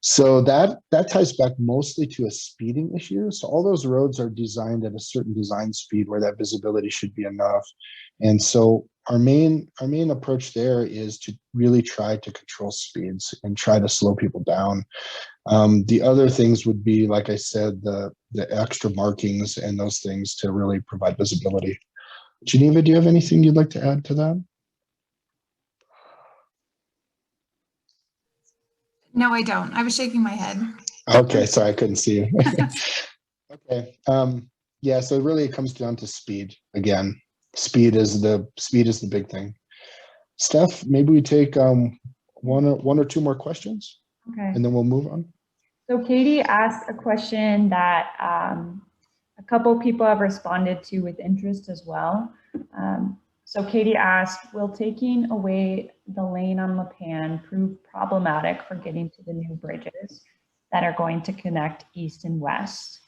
So that ties back mostly to a speeding issue. So all those roads are designed at a certain design speed where that visibility should be enough. And so our main approach there is to really try to control speeds and try to slow people down. The other things would be, like I said, the extra markings and those things to really provide visibility. Geneva, do you have anything you'd like to add to that? No, I don't. I was shaking my head. Okay, sorry, I couldn't see you. Okay, yeah, so really it comes down to speed again. Speed is the big thing. Steph, maybe we take one or two more questions, Okay. and then we'll move on. So Katie asked a question that a couple people have responded to with interest as well. So Katie asked, will taking away the lane on Lipan prove problematic for getting to the new bridges that are going to connect east and west?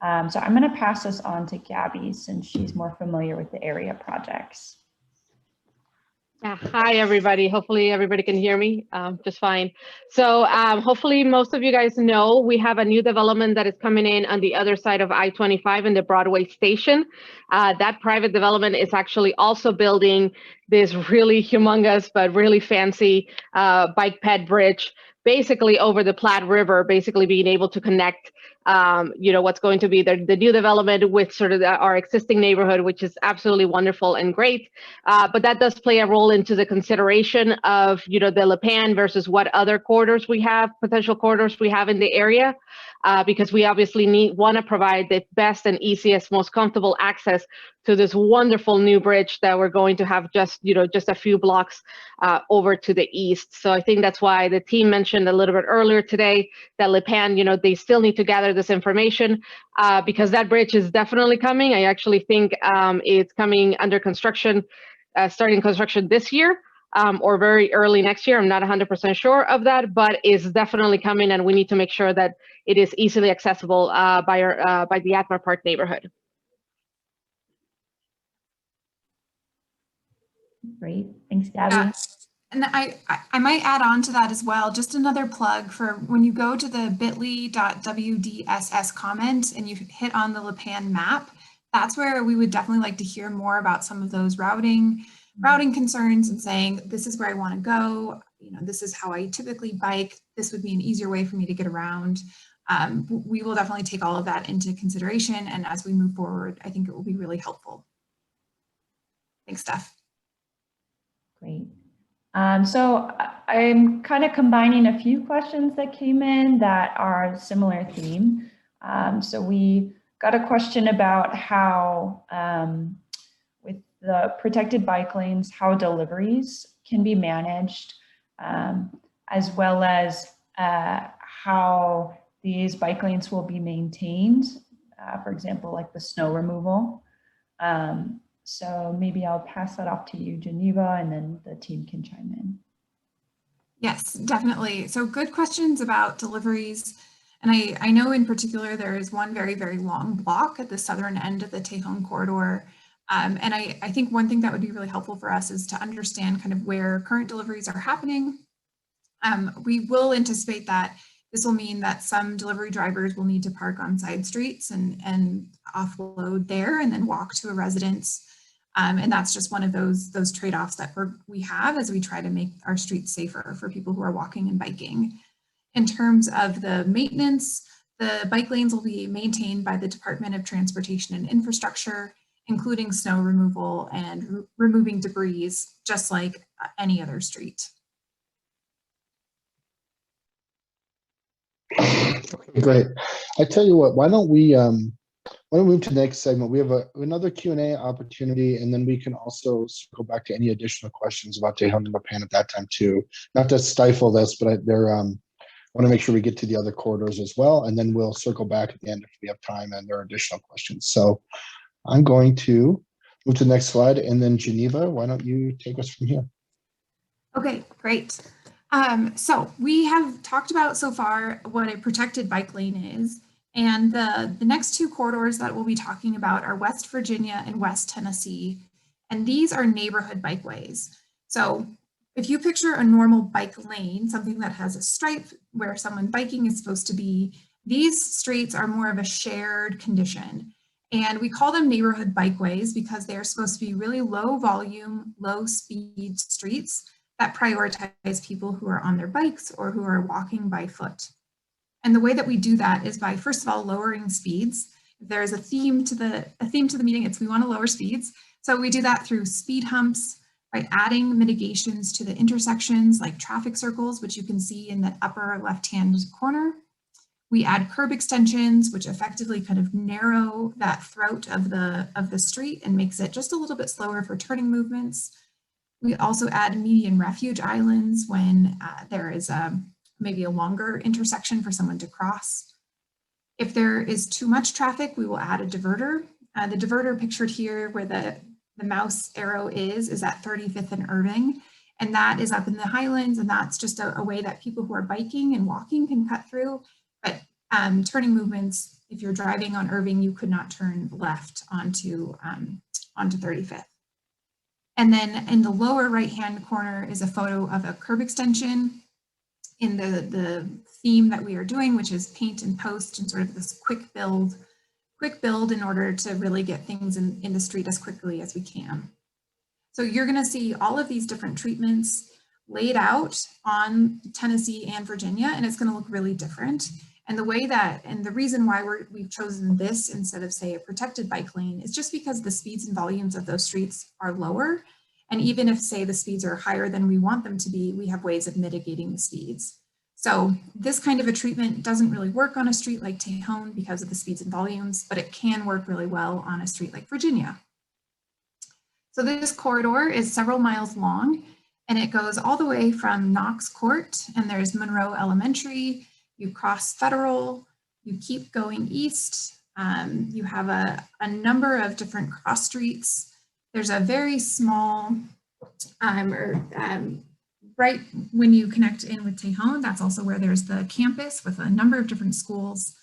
So I'm going to pass this on to Gabby since she's more familiar with the area projects. Hi, everybody. Hopefully everybody can hear me just fine. So hopefully most of you guys know we have a new development that is coming in on the other side of I-25 in the Broadway station. That private development is actually also building this really humongous but really fancy bike ped bridge, basically over the Platte River, basically being able to connect what's going to be the new development with sort of our existing neighborhood, which is absolutely wonderful and great. But that does play a role into the consideration of, the Lipan versus what other corridors we have, potential corridors we have in the area, because we obviously want to provide the best and easiest, most comfortable access to this wonderful new bridge that we're going to have just a few blocks over to the east. So I think that's why the team mentioned a little bit earlier today that Lipan, they still need to gather this information because that bridge is definitely coming. I actually think it's coming under construction, starting construction this year or very early next year. I'm not 100% sure of that, but it's definitely coming, and we need to make sure that it is easily accessible by the Atmar Park neighborhood. Great, thanks, Gabby. Yeah. And I might add on to that as well, just another plug for when you go to the bit.ly.wdss comment and you hit on the Lipan map, that's where we would definitely like to hear more about some of those routing concerns and saying, this is where I want to go. This is how I typically bike. This would be an easier way for me to get around. We will definitely take all of that into consideration. And as we move forward, I think it will be really helpful. Thanks, Steph. Great. So I'm kind of combining a few questions that came in that are a similar theme. So we got a question about how, with the protected bike lanes, how deliveries can be managed, as well as how these bike lanes will be maintained, for example, like the snow removal. So maybe I'll pass that off to you, Geneva, and then the team can chime in. Yes, definitely. So good questions about deliveries. And I know in particular, there is one very, very long block at the southern end of the Tejon corridor. And I think one thing that would be really helpful for us is to understand kind of where current deliveries are happening. We will anticipate that this will mean that some delivery drivers will need to park on side streets and offload there and then walk to a residence. And that's just one of those trade-offs that we have as we try to make our streets safer for people who are walking and biking. In terms of the maintenance, the bike lanes will be maintained by the Department of Transportation and Infrastructure, including snow removal and removing debris, just like any other street. Okay, great. I tell you what, why don't we move to the next segment? We have another Q&A opportunity, and then we can also go back to any additional questions about Tejon and Lipan at that time too. Not to stifle this, but I want to make sure we get to the other corridors as well, and then we'll circle back at the end if we have time and there are additional questions. So I'm going to move to the next slide, and then Geneva, why don't you take us from here? Okay, great. So we have talked about so far what a protected bike lane is, and the next two corridors that we'll be talking about are West Virginia and West Tennessee, and these are neighborhood bikeways. So if you picture a normal bike lane, something that has a stripe where someone biking is supposed to be, these streets are more of a shared condition. And we call them neighborhood bikeways because they're supposed to be really low volume, low speed streets that prioritize people who are on their bikes or who are walking by foot. And the way that we do that is by, first of all, lowering speeds. If there is a theme to the meeting, it's we want to lower speeds. So we do that through speed humps, by adding mitigations to the intersections like traffic circles, which you can see in the upper left-hand corner. We add curb extensions, which effectively kind of narrow that throat of the street and makes it just a little bit slower for turning movements. We also add median refuge islands when there is maybe a longer intersection for someone to cross. If there is too much traffic, we will add a diverter. The diverter pictured here where the mouse arrow is at 35th and Irving, and that is up in the Highlands, and that's just a way that people who are biking and walking can cut through. But turning movements, if you're driving on Irving, you could not turn left onto 35th. And then in the lower right-hand corner is a photo of a curb extension in the theme that we are doing, which is paint and post and sort of this quick build in order to really get things in the street as quickly as we can. So you're going to see all of these different treatments laid out on Tennessee and Virginia, and it's going to look really different. And the way that, and the reason why we've chosen this instead of, say, a protected bike lane is just because the speeds and volumes of those streets are lower. And even if, say, the speeds are higher than we want them to be, we have ways of mitigating the speeds. So this kind of a treatment doesn't really work on a street like Tejon because of the speeds and volumes, but it can work really well on a street like Virginia. So this corridor is several miles long, and it goes all the way from Knox Court, and there's Monroe Elementary. You cross Federal, you keep going east, you have a number of different cross streets. There's a very small, right when you connect in with Tejon, that's also where there's the campus with a number of different schools.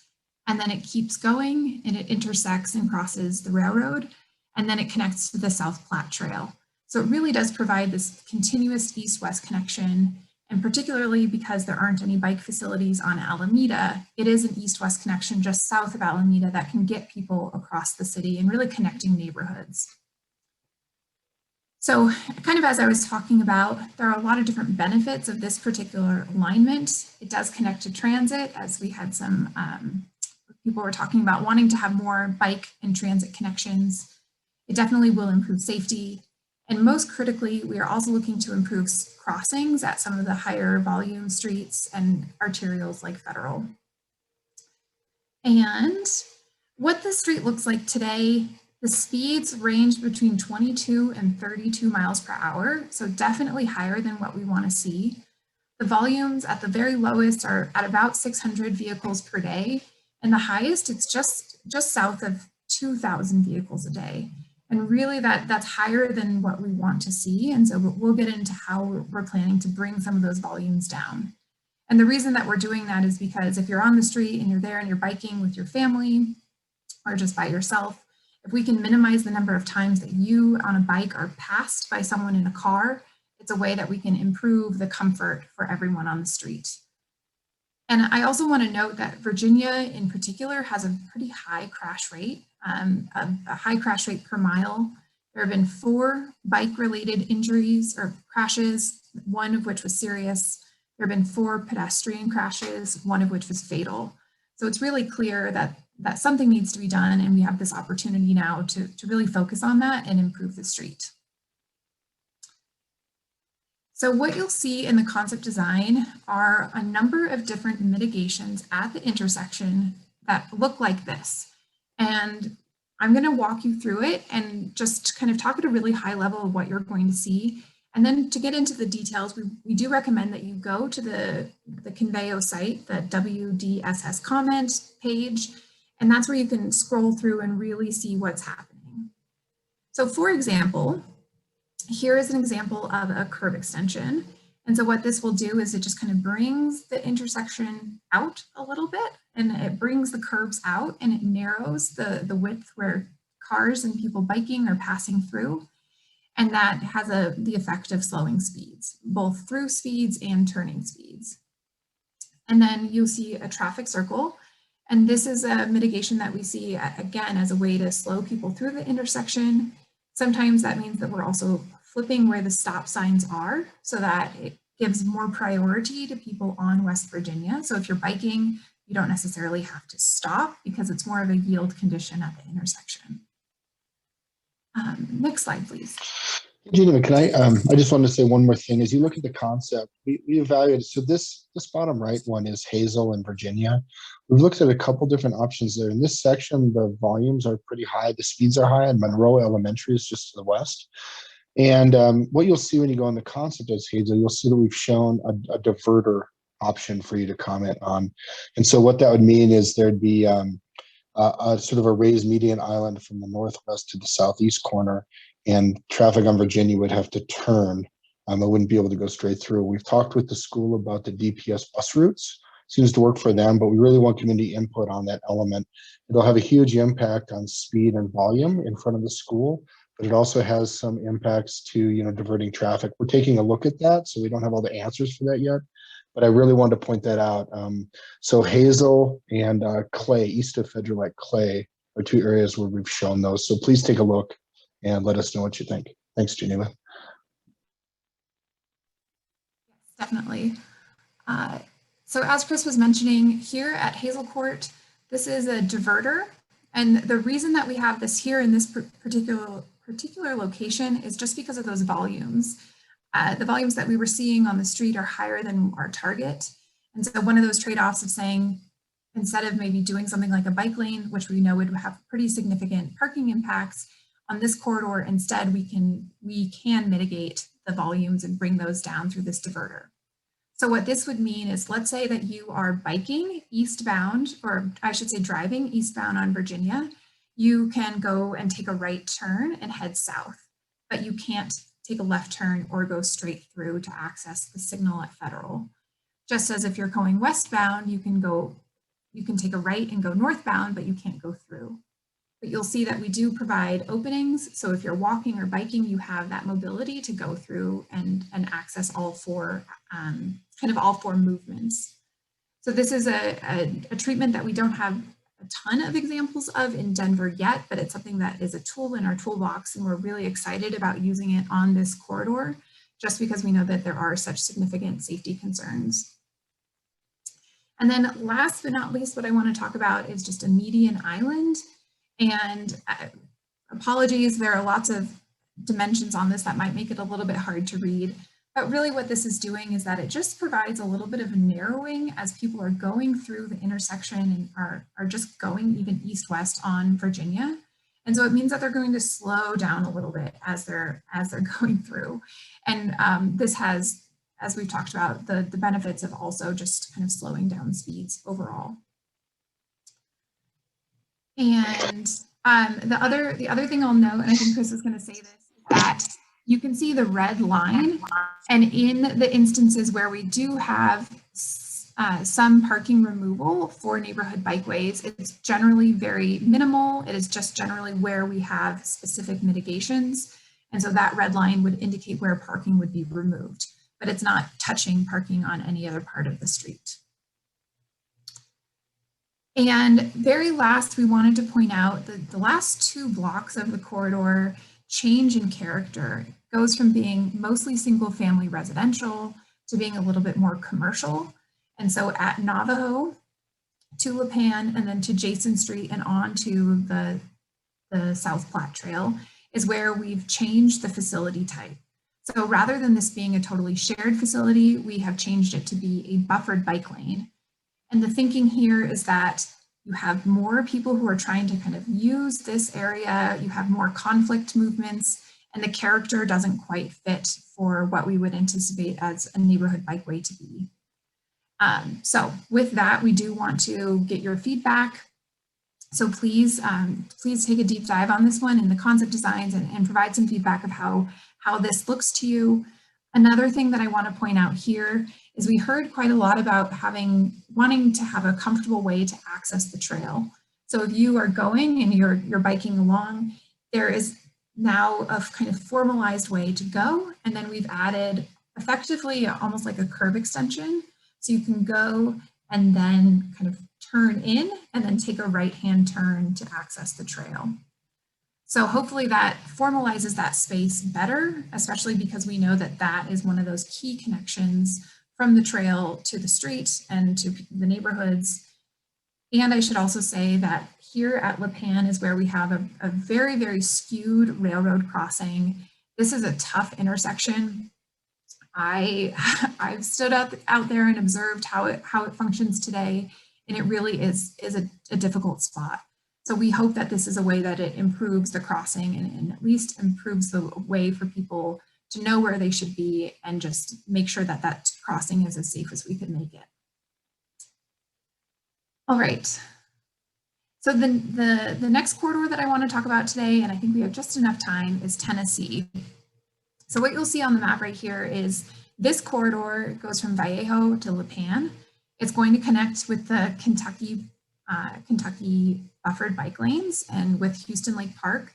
And then it keeps going and it intersects and crosses the railroad, and then it connects to the South Platte Trail. So it really does provide this continuous east-west connection. And particularly because there aren't any bike facilities on Alameda, it is an east-west connection just south of Alameda that can get people across the city and really connecting neighborhoods. So kind of as I was talking about, there are a lot of different benefits of this particular alignment. It does connect to transit, as we had some people were talking about wanting to have more bike and transit connections. It definitely will improve safety. And most critically, we are also looking to improve crossings at some of the higher volume streets and arterials like Federal. And what the street looks like today, the speeds range between 22 and 32 miles per hour, so definitely higher than what we want to see. The volumes at the very lowest are at about 600 vehicles per day, and the highest, it's just south of 2,000 vehicles a day. And really that's higher than what we want to see. And so we'll get into how we're planning to bring some of those volumes down. And the reason that we're doing that is because if you're on the street and you're there and you're biking with your family or just by yourself, if we can minimize the number of times that you on a bike are passed by someone in a car, it's a way that we can improve the comfort for everyone on the street. And I also want to note that Virginia in particular has a pretty high crash rate, a high crash rate per mile. There have been 4 bike-related injuries or crashes, one of which was serious. There have been 4 pedestrian crashes, one of which was fatal. So it's really clear that something needs to be done, and we have this opportunity now to really focus on that and improve the street. So what you'll see in the concept design are a number of different mitigations at the intersection that look like this. And I'm going to walk you through it and just kind of talk at a really high level of what you're going to see. And then to get into the details, we do recommend that you go to the Conveo site, the WDSS comment page, and that's where you can scroll through and really see what's happening. So for example, here is an example of a curb extension. And so what this will do is it just kind of brings the intersection out a little bit, and it brings the curbs out and it narrows the width where cars and people biking are passing through. And that has the effect of slowing speeds, both through speeds and turning speeds. And then you'll see a traffic circle. And this is a mitigation that we see, again, as a way to slow people through the intersection. Sometimes that means that we're also flipping where the stop signs are so that it gives more priority to people on West Virginia. So if you're biking, you don't necessarily have to stop because it's more of a yield condition at the intersection. Next slide, please. Geneva, can I just wanted to say one more thing. As you look at the concept, we evaluated, so this bottom right one is Hazel and Virginia. We've looked at a couple different options there. In this section, the volumes are pretty high, the speeds are high, and Monroe Elementary is just to the west. And what you'll see when you go on the concept as Hazel, you'll see that we've shown a diverter option for you to comment on. And so what that would mean is there'd be a sort of a raised median island from the northwest to the southeast corner, and traffic on Virginia would have to turn. It wouldn't be able to go straight through. We've talked with the school about the DPS bus routes. Seems to work for them, but we really want community input on that element. It'll have a huge impact on speed and volume in front of the school, but it also has some impacts to, diverting traffic. We're taking a look at that, so we don't have all the answers for that yet, but I really wanted to point that out. So Hazel and Clay, east of Federal at Clay, are 2 areas where we've shown those. So please take a look and let us know what you think. Thanks, Geneva. Yes, definitely. So as Chris was mentioning, here at Hazel Court, this is a diverter. And the reason that we have this here in this particular location is just because of those volumes. The volumes that we were seeing on the street are higher than our target. And so one of those trade-offs of saying, instead of maybe doing something like a bike lane, which we know would have pretty significant parking impacts, on this corridor, instead we can mitigate the volumes and bring those down through this diverter. So what this would mean is, let's say that you are biking eastbound, or I should say driving eastbound on Virginia, you can go and take a right turn and head south, but you can't take a left turn or go straight through to access the signal at Federal. Just as if you're going westbound, you can take a right and go northbound, but you can't go through. But you'll see that we do provide openings. So if you're walking or biking, you have that mobility to go through and access all 4, kind of all 4 movements. So this is a treatment that we don't have a ton of examples of in Denver yet, but it's something that is a tool in our toolbox, and we're really excited about using it on this corridor, just because we know that there are such significant safety concerns. And then last but not least, what I want to talk about is just a median island. And apologies, there are lots of dimensions on this that might make it a little bit hard to read. But really what this is doing is that it just provides a little bit of a narrowing as people are going through the intersection and are just going even east-west on Virginia. And so it means that they're going to slow down a little bit as they're going through. And this has, as we've talked about, the benefits of also just kind of slowing down speeds overall. And the other thing I'll note, and I think Chris is going to say this, is that you can see the red line, and in the instances where we do have some parking removal for neighborhood bikeways, it's generally very minimal. It is just generally where we have specific mitigations. And so that red line would indicate where parking would be removed, but it's not touching parking on any other part of the street. And very last, we wanted to point out that the last 2 blocks of the corridor change in character. It goes from being mostly single family residential to being a little bit more commercial. And so at Navajo to Lipan and then to Jason Street and on to the South Platte Trail is where we've changed the facility type. So rather than this being a totally shared facility, we have changed it to be a buffered bike lane. And the thinking here is that you have more people who are trying to kind of use this area, you have more conflict movements, and the character doesn't quite fit for what we would anticipate as a neighborhood bikeway to be. So with that, we do want to get your feedback. So please, please take a deep dive on this one in the concept designs and provide some feedback of how this looks to you. Another thing that I want to point out here is we heard quite a lot about wanting to have a comfortable way to access the trail. So if you are going and you're biking along, there is now a kind of formalized way to go. And then we've added effectively almost like a curb extension. So you can go and then kind of turn in and then take a right-hand turn to access the trail. So hopefully that formalizes that space better, especially because we know that that is one of those key connections from the trail to the street and to the neighborhoods. And I should also say that here at Lipan is where we have a very, very skewed railroad crossing. This is a tough intersection. I've stood out there and observed how it functions today, and it really is a difficult spot. So we hope that this is a way that it improves the crossing and at least improves the way for people to know where they should be and just make sure that that crossing is as safe as we can make it. All right. So the next corridor that I want to talk about today, and I think we have just enough time, is Tennessee. So what you'll see on the map right here is this corridor goes from Vallejo to Lipan. It's going to connect with the Kentucky buffered bike lanes and with Houston Lake Park.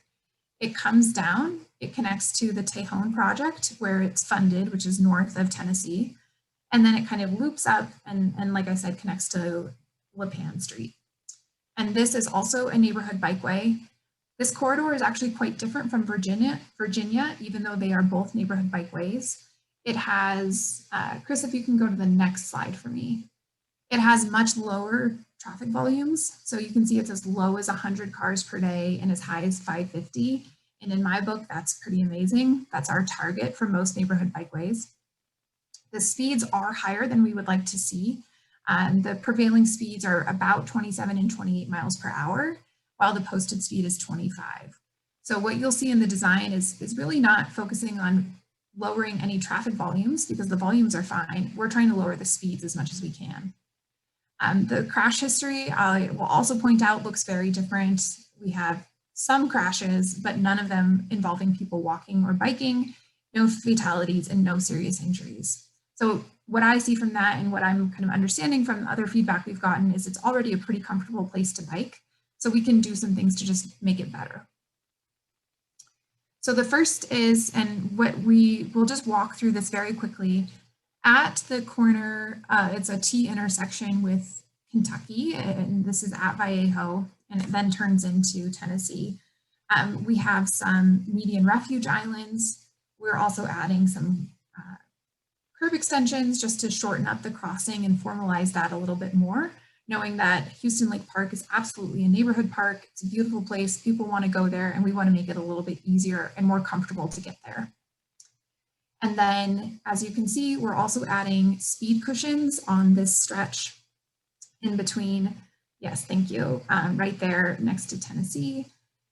It comes down, it connects to the Tejon project where it's funded, which is north of Tennessee. And then it kind of loops up and like I said, connects to Lipan Street. And this is also a neighborhood bikeway. This corridor is actually quite different from Virginia, even though they are both neighborhood bikeways. It has, Chris, if you can go to the next slide for me. It has much lower traffic volumes. So you can see it's as low as 100 cars per day and as high as 550. And in my book, that's pretty amazing. That's our target for most neighborhood bikeways. The speeds are higher than we would like to see. The prevailing speeds are about 27 and 28 miles per hour, while the posted speed is 25. So what you'll see in the design is really not focusing on lowering any traffic volumes because the volumes are fine. We're trying to lower the speeds as much as we can. The crash history, I will also point out, looks very different. We have some crashes, but none of them involving people walking or biking, no fatalities and no serious injuries. So what I see from that and what I'm kind of understanding from other feedback we've gotten is it's already a pretty comfortable place to bike. So we can do some things to just make it better. So the first is, and what we'll just walk through this very quickly. At the corner, it's a T intersection with Kentucky, and this is at Vallejo, and it then turns into Tennessee. We have some median refuge islands. We're also adding some curb extensions just to shorten up the crossing and formalize that a little bit more, knowing that Houston Lake Park is absolutely a neighborhood park. It's a beautiful place. People want to go there, and we want to make it a little bit easier and more comfortable to get there. And then, as you can see, we're also adding speed cushions on this stretch in between. Yes, thank you. Right there next to Tennessee.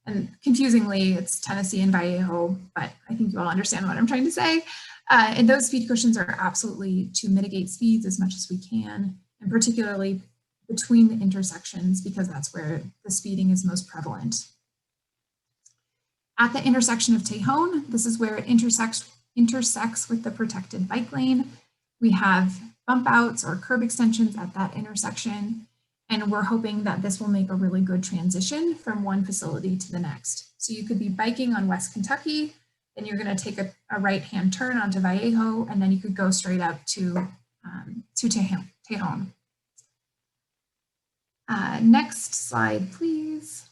And confusingly, it's Tennessee and Vallejo, but I think you all understand what I'm trying to say. And those speed cushions are absolutely to mitigate speeds as much as we can, and particularly between the intersections, because that's where the speeding is most prevalent. At the intersection of Tejon, this is where it intersects with the protected bike lane. We have bump outs or curb extensions at that intersection, and we're hoping that this will make a really good transition from one facility to the next. So you could be biking on West Kentucky, then you're going to take a right-hand turn onto Vallejo, and then you could go straight up to Tejon. Next slide, please.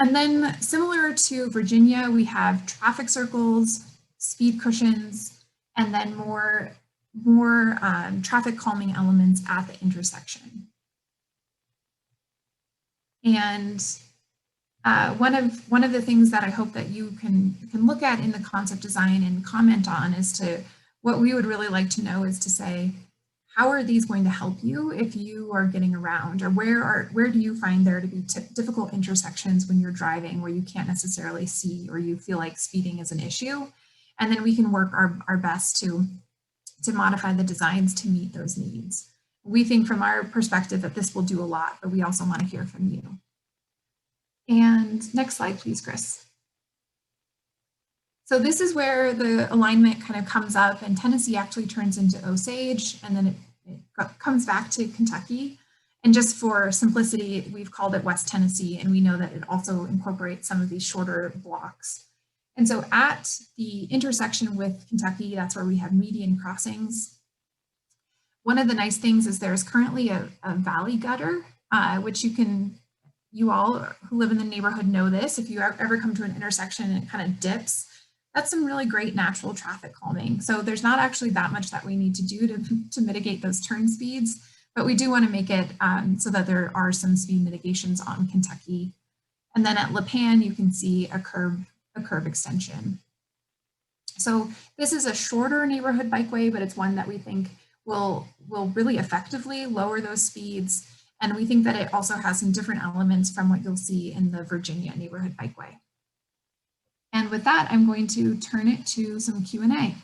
And then similar to Virginia, we have traffic circles, speed cushions, and then more traffic calming elements at the intersection. And one of the things that I hope that you can look at in the concept design and comment on is to, what we would really like to know is to say, how are these going to help you if you are getting around, or where do you find there to be difficult intersections when you're driving where you can't necessarily see or you feel like speeding is an issue? And then we can work our best to modify the designs to meet those needs. We think from our perspective that this will do a lot, but we also want to hear from you. And next slide, please, Chris. So this is where the alignment kind of comes up, and Tennessee actually turns into Osage, and then it comes back to Kentucky. And just for simplicity, we've called it West Tennessee, and we know that it also incorporates some of these shorter blocks. And so at the intersection with Kentucky, that's where we have median crossings. One of the nice things is there's currently a valley gutter, which you all who live in the neighborhood know this. If you ever come to an intersection and it kind of dips, that's some really great natural traffic calming. So there's not actually that much that we need to do to mitigate those turn speeds, but we do want to make it so that there are some speed mitigations on Kentucky. And then at Lipan, you can see a curb extension. So this is a shorter neighborhood bikeway, but it's one that we think will really effectively lower those speeds. And we think that it also has some different elements from what you'll see in the Virginia neighborhood bikeway. And with that, I'm going to turn it to some Q&A.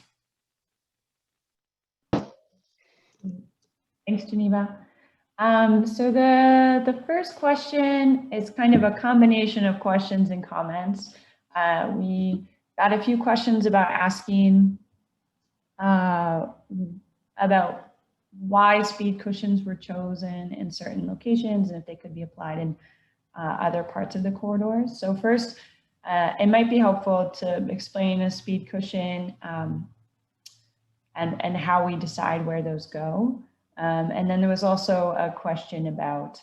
Thanks, Geneva. So the first question is kind of a combination of questions and comments. We got a few questions about asking about why speed cushions were chosen in certain locations and if they could be applied in other parts of the corridors. So first, it might be helpful to explain a speed cushion and how we decide where those go. And then there was also a question about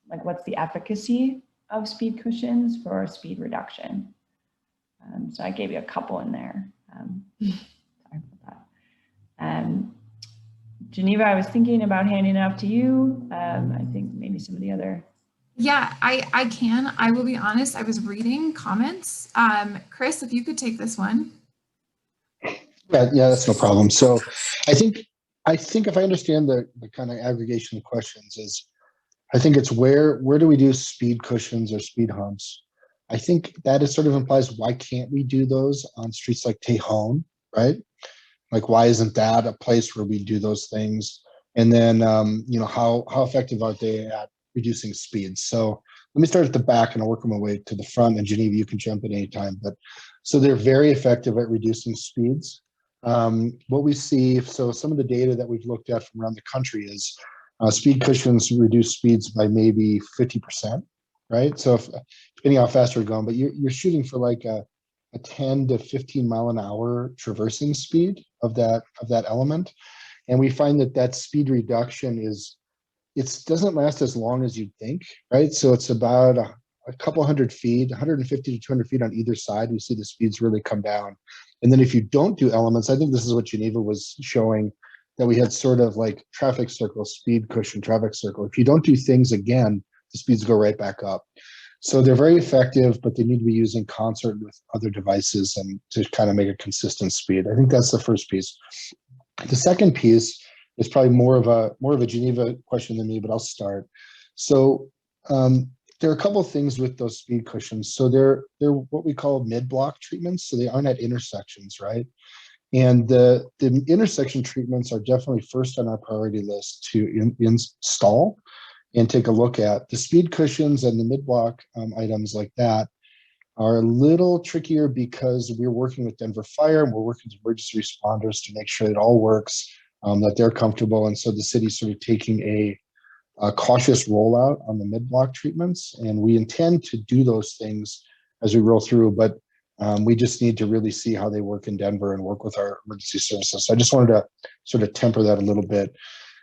like what's the efficacy of speed cushions for speed reduction. So I gave you a couple in there. Sorry about that. Geneva, I was thinking about handing it off to you. I think maybe some of the other. Yeah, I can. I will be honest, I was reading comments. Chris, if you could take this one. Yeah, that's no problem. So I think if I understand the kind of aggregation of questions is, I think it's where do we do speed cushions or speed humps? I think that is sort of implies why can't we do those on streets like Tejon, right? Like why isn't that a place where we do those things? And then you know, how effective are they at reducing speeds? So let me start at the back and I'll work my way to the front, and Geneva, you can jump in anytime. But so they're very effective at reducing speeds. What we see, so some of the data that we've looked at from around the country is speed cushions reduce speeds by maybe 50%, right? So depending how fast you're going, but you're shooting for like a 10 to 15 mile an hour traversing speed of that element. And we find that speed reduction it doesn't last as long as you'd think, right? So it's about a couple hundred feet, 150 to 200 feet on either side. We see the speeds really come down. And then if you don't do elements, I think this is what Geneva was showing, that we had sort of like traffic circle, speed cushion, traffic circle. If you don't do things again, the speeds go right back up. So they're very effective, but they need to be used in concert with other devices and to kind of make a consistent speed. I think that's the first piece. The second piece is probably more of a Geneva question than me, but I'll start. So there are a couple of things with those speed cushions. So they're what we call mid-block treatments. So they aren't at intersections, right? And the intersection treatments are definitely first on our priority list to install and take a look at. The speed cushions and the mid-block items like that are a little trickier because we're working with Denver Fire and we're working with emergency responders to make sure it all works, that they're comfortable. And so the city's sort of taking a cautious rollout on the mid-block treatments. And we intend to do those things as we roll through, but we just need to really see how they work in Denver and work with our emergency services. So I just wanted to sort of temper that a little bit.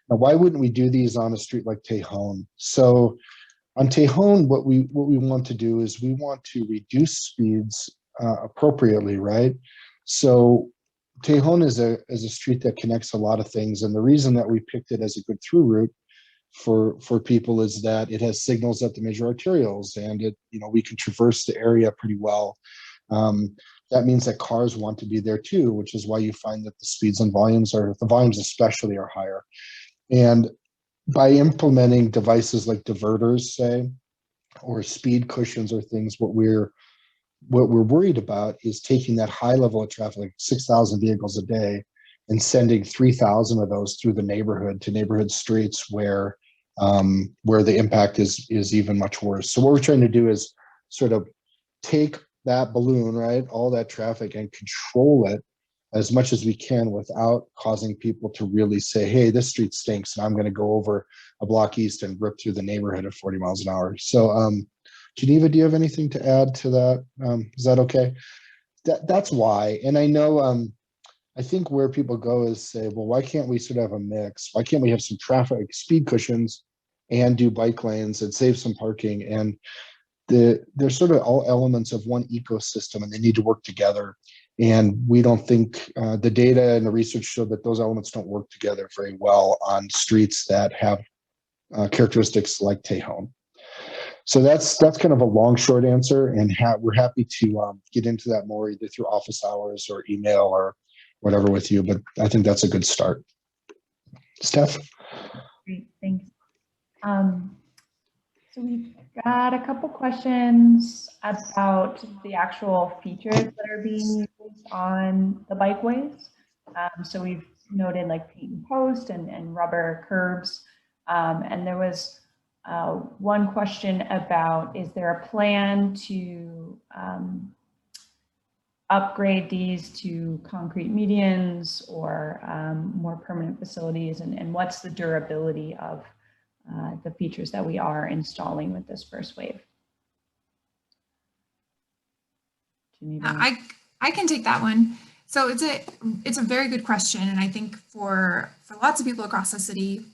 Now, why wouldn't we do these on a street like Tejon? So On Tejon, what we want to do is we want to reduce speeds appropriately, right? So Tejon is a street that connects a lot of things, and the reason that we picked it as a good through route for people is that it has signals at the major arterials, and we can traverse the area pretty well. That means that cars want to be there too, which is why you find that the speeds and volumes especially are higher. And by implementing devices like diverters, say, or speed cushions or things, what we're worried about is taking that high level of traffic, like 6,000 vehicles a day, and sending 3,000 of those through the neighborhood to neighborhood streets where the impact is even much worse. So what we're trying to do is sort of take that balloon, right, all that traffic, and control it as much as we can without causing people to really say, hey, this street stinks and I'm going to go over a block east and rip through the neighborhood at 40 miles an hour. So Geneva, do you have anything to add to that? Is that okay? That's why. And I know, I think where people go is say, well, why can't we sort of have a mix? Why can't we have some traffic speed cushions and do bike lanes and save some parking? And they're sort of all elements of one ecosystem, and they need to work together. And we don't think the data and the research show that those elements don't work together very well on streets that have characteristics like Tejon. So that's kind of a long, short answer, and we're happy to get into that more either through office hours or email or whatever with you, but I think that's a good start. Steph? Great, thanks. So we've got a couple questions about the actual features that are being used on the bikeways. So we've noted like paint and post and rubber curbs. And there was one question about, is there a plan to upgrade these to concrete medians or more permanent facilities, and what's the durability of the features that we are installing with this first wave? I can take that one. So it's a very good question, and I think for lots of people across the city,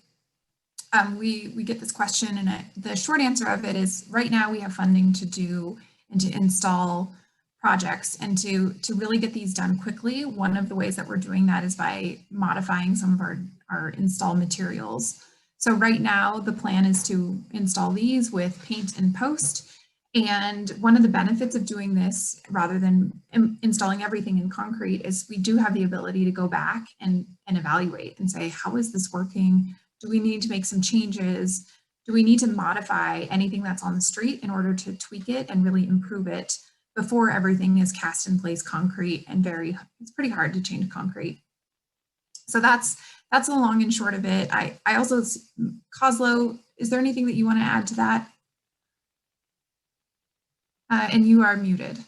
we get this question, and the short answer of it is right now we have funding to do and to install projects, and to really get these done quickly. One of the ways that we're doing that is by modifying some of our install materials. So right now the plan is to install these with paint and post. And one of the benefits of doing this rather than installing everything in concrete is we do have the ability to go back and evaluate and say, how is this working? Do we need to make some changes? Do we need to modify anything that's on the street in order to tweak it and really improve it before everything is cast in place concrete, and it's pretty hard to change concrete. So that's the long and short of it. I also, Kozlo, is there anything that you want to add to that? And you are muted.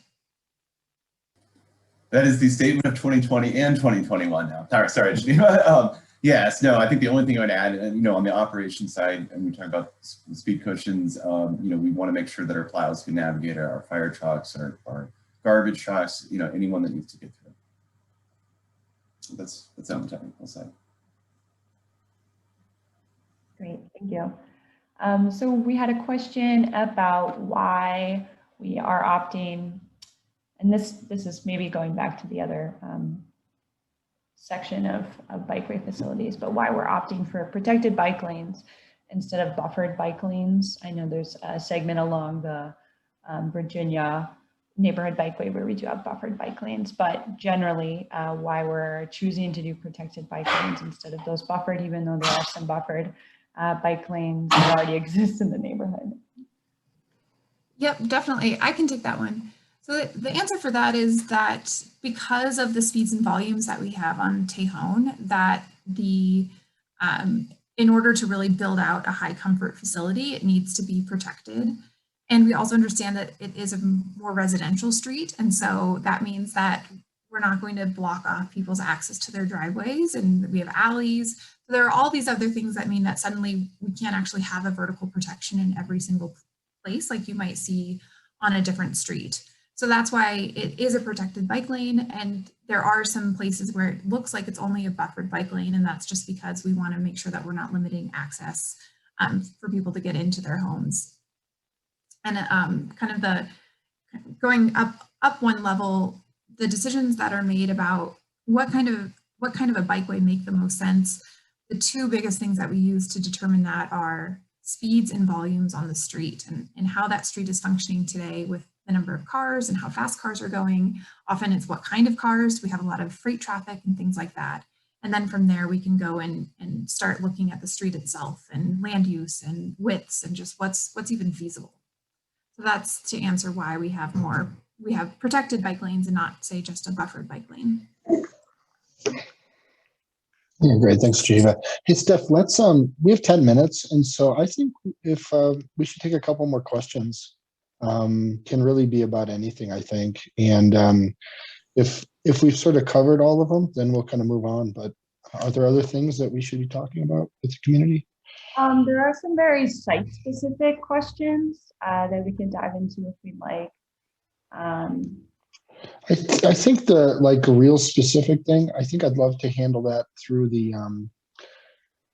That is the statement of 2020 and 2021 now. Sorry, Geneva. Yes, no, I think the only thing I would add, on the operations side, and we talk about speed cushions, we want to make sure that our plows can navigate our fire trucks, our garbage trucks, anyone that needs to get through. So that's on the technical side. Great, thank you. So we had a question about why we are opting, and this is maybe going back to the other section of bikeway facilities, but why we're opting for protected bike lanes instead of buffered bike lanes. I know there's a segment along the Virginia neighborhood bikeway where we do have buffered bike lanes, but generally why we're choosing to do protected bike lanes instead of those buffered, even though there are some buffered bike lanes that already exist in the neighborhood. Yep, definitely. I can take that one. So the answer for that is that because of the speeds and volumes that we have on Tejon, that in order to really build out a high comfort facility, it needs to be protected. And we also understand that it is a more residential street. And so that means that we're not going to block off people's access to their driveways, and we have alleys. So there are all these other things that mean that suddenly we can't actually have a vertical protection in every single place like you might see on a different street. So that's why it is a protected bike lane, and there are some places where it looks like it's only a buffered bike lane, and that's just because we want to make sure that we're not limiting access for people to get into their homes. And kind of the going up one level, the decisions that are made about what kind of a bikeway make the most sense. The two biggest things that we use to determine that are speeds and volumes on the street, and how that street is functioning today with the number of cars and how fast cars are going. Often it's what kind of cars. We have a lot of freight traffic and things like that. And then from there, we can go and start looking at the street itself and land use and widths and just what's even feasible. So that's to answer why we have protected bike lanes and not, say, just a buffered bike lane. Yeah, great. Thanks, Jiva. Hey, Steph, let's, we have 10 minutes. And so I think if we should take a couple more questions, can really be about anything, I think. And if we've sort of covered all of them, then we'll kind of move on. But are there other things that we should be talking about with the community? There are some very site-specific questions that we can dive into if we'd like. I think the real specific thing, I think I'd love to handle that through the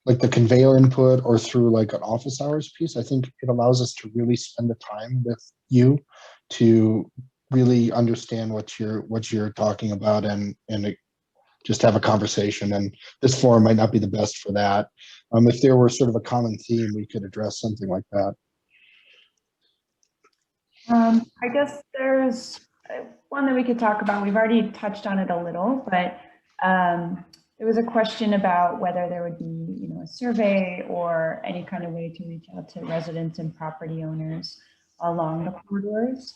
like the conveyor input or through like an office hours piece. I think it allows us to really spend the time with you to really understand what you're talking about and just have a conversation. And this forum might not be the best for that. If there were sort of a common theme, we could address something like that. I guess there's one that we could talk about. We've already touched on it a little, but there was a question about whether there would be, a survey or any kind of way to reach out to residents and property owners along the corridors.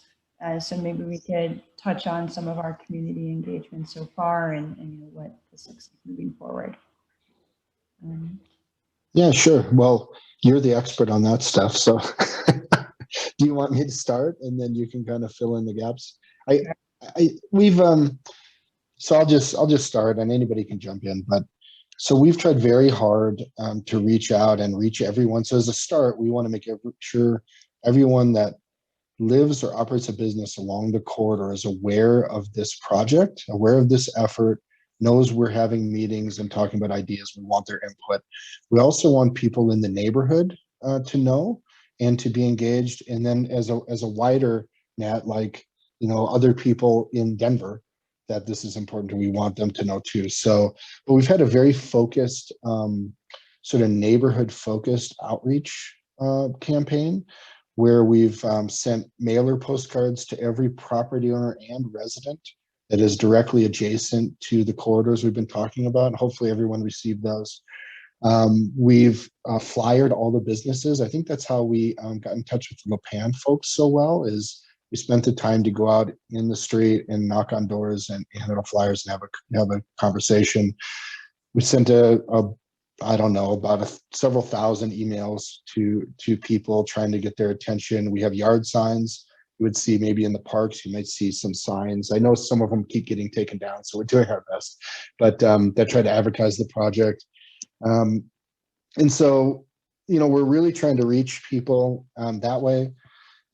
So maybe we could touch on some of our community engagement so far and what this looks like moving forward. Yeah, sure. Well, you're the expert on that stuff. So do you want me to start and then you can kind of fill in the gaps? So I'll just start and anybody can jump in, but so we've tried very hard to reach out and reach everyone. So as a start, we want to make sure everyone that lives or operates a business along the corridor is aware of this project, aware of this effort, knows we're having meetings and talking about ideas. We want their input. We also want people in the neighborhood to know and to be engaged. And then as a wider net, like, other people in Denver, that this is important to, we want them to know too. So, but we've had a very focused, sort of neighborhood focused outreach campaign where we've sent mailer postcards to every property owner and resident that is directly adjacent to the corridors we've been talking about. And hopefully everyone received those. We've flyered all the businesses. I think that's how we got in touch with the Lipan folks so well, is we spent the time to go out in the street and knock on doors and hand out flyers and have a conversation. We sent I don't know, about several thousand emails to people trying to get their attention. We have yard signs. You would see maybe in the parks, you might see some signs. I know some of them keep getting taken down, so we're doing our best, but that try to advertise the project. And so, we're really trying to reach people that way.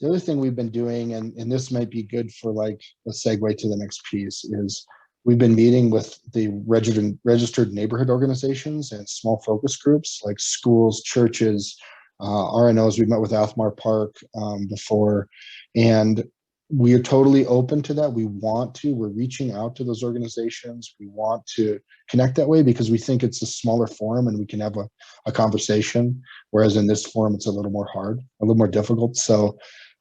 The other thing we've been doing, and this might be good for like a segue to the next piece, is we've been meeting with the registered neighborhood organizations and small focus groups like schools, churches, RNOs. We've met with Athmar Park before, and we are totally open to that. We're reaching out to those organizations. We want to connect that way because we think it's a smaller forum and we can have a conversation. Whereas in this forum, it's a little more difficult. So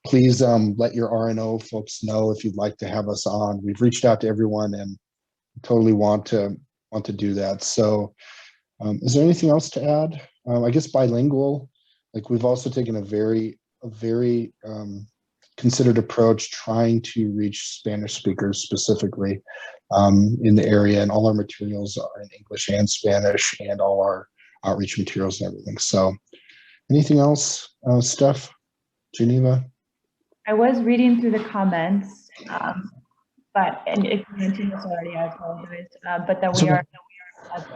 please let your RNO folks know if you'd like to have us on. We've reached out to everyone and totally want to do that. So is there anything else to add? I guess bilingual, like we've also taken a very considered approach trying to reach Spanish speakers specifically in the area, and all our materials are in English and Spanish and all our outreach materials and everything. So anything else, Steph, Geneva? I was reading through the comments, and if you mentioned this already, I apologize, but that we are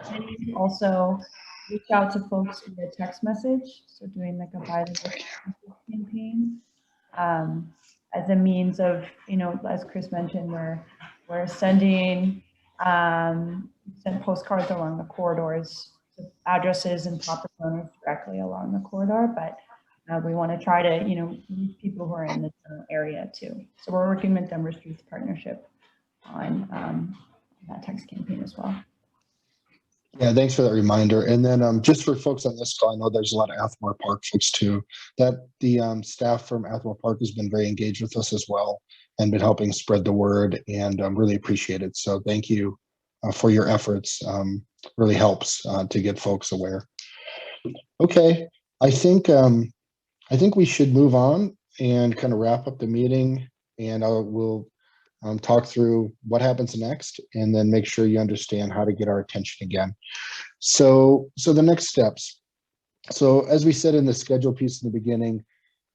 planning to also reach out to folks via text message, so doing like a bilingual campaign as a means of, as Chris mentioned, we're sending send postcards along the corridors, addresses and property owners directly along the corridor, but We want to try to, reach people who are in this area too. So we're working with Denver Streets Partnership on that text campaign as well. Yeah, thanks for that reminder. And then just for folks on this call, I know there's a lot of Athmore Park folks too, that the staff from Athmore Park has been very engaged with us as well and been helping spread the word, and really appreciate it. So thank you for your efforts. Really helps to get folks aware. Okay, I think we should move on and kind of wrap up the meeting, and we'll talk through what happens next, and then make sure you understand how to get our attention again. So the next steps. So as we said in the schedule piece in the beginning,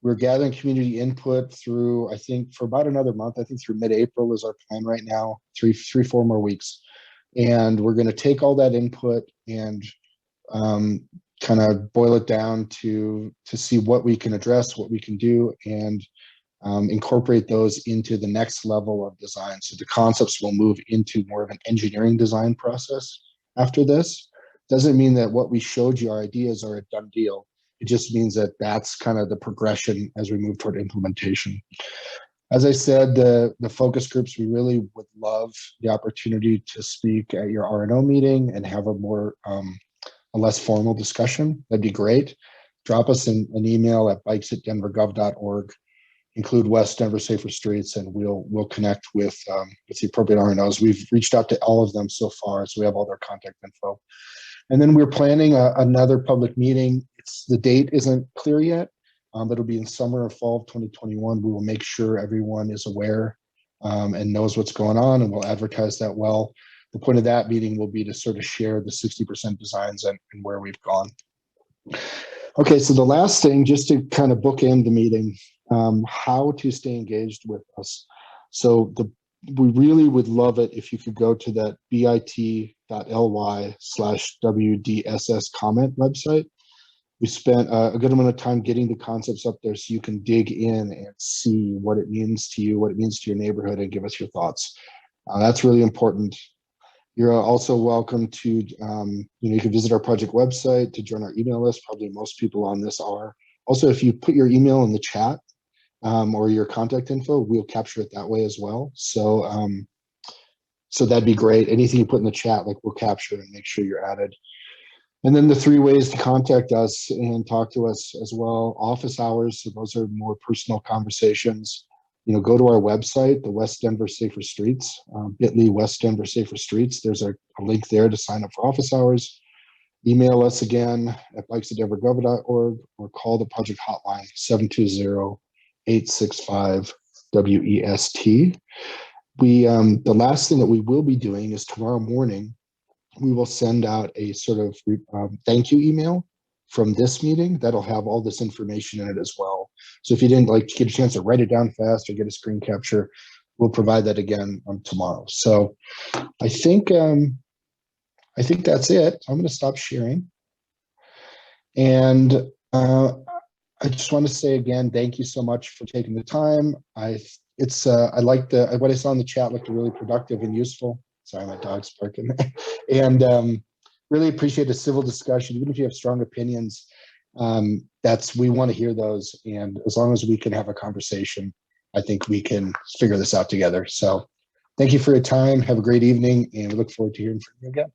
we're gathering community input through, I think, for about another month. I think through mid-April is our plan right now, 4 more weeks. And we're going to take all that input and kind of boil it down to see what we can address, what we can do, and incorporate those into the next level of design. So the concepts will move into more of an engineering design process after this. Doesn't mean that what we showed you, our ideas, are a done deal. It just means that that's kind of the progression as we move toward implementation. As I said, the focus groups, we really would love the opportunity to speak at your R&O meeting and have a less formal discussion. That'd be great. Drop us an email at bikes@denvergov.org. Include West Denver Safer Streets, and we'll connect with the appropriate R&Os. We've reached out to all of them so far, so we have all their contact info. And then we're planning another public meeting. The date isn't clear yet, but it'll be in summer or fall of 2021. We will make sure everyone is aware and knows what's going on, and we'll advertise that well. The point of that meeting will be to sort of share the 60% designs and where we've gone. Okay, so the last thing, just to kind of bookend the meeting, how to stay engaged with us. So we really would love it if you could go to that bit.ly/WDSS comment website. We spent a good amount of time getting the concepts up there so you can dig in and see what it means to you, what it means to your neighborhood, and give us your thoughts. That's really important. You're also welcome to, you can visit our project website to join our email list. Probably most people on this are. Also, if you put your email in the chat or your contact info, we'll capture it that way as well. So, so that'd be great. Anything you put in the chat, we'll capture and make sure you're added. And then the 3 ways to contact us and talk to us as well. Office hours, so those are more personal conversations. Go to our website, the West Denver Safer Streets, bit.ly West Denver Safer Streets. There's a link there to sign up for office hours. Email us again at bikes@denvergov.org or call the project hotline, 720-865-WEST. The last thing that we will be doing is tomorrow morning, we will send out a sort of thank you email from this meeting that'll have all this information in it as well. So if you didn't get a chance to write it down fast or get a screen capture, we'll provide that again tomorrow. So I think that's it. I'm going to stop sharing. And I just want to say again, thank you so much for taking the time. I like what I saw in the chat looked really productive and useful. Sorry, my dog's barking. And really appreciate a civil discussion. Even if you have strong opinions, we want to hear those. And as long as we can have a conversation, I think we can figure this out together. So thank you for your time. Have a great evening, and we look forward to hearing from you again.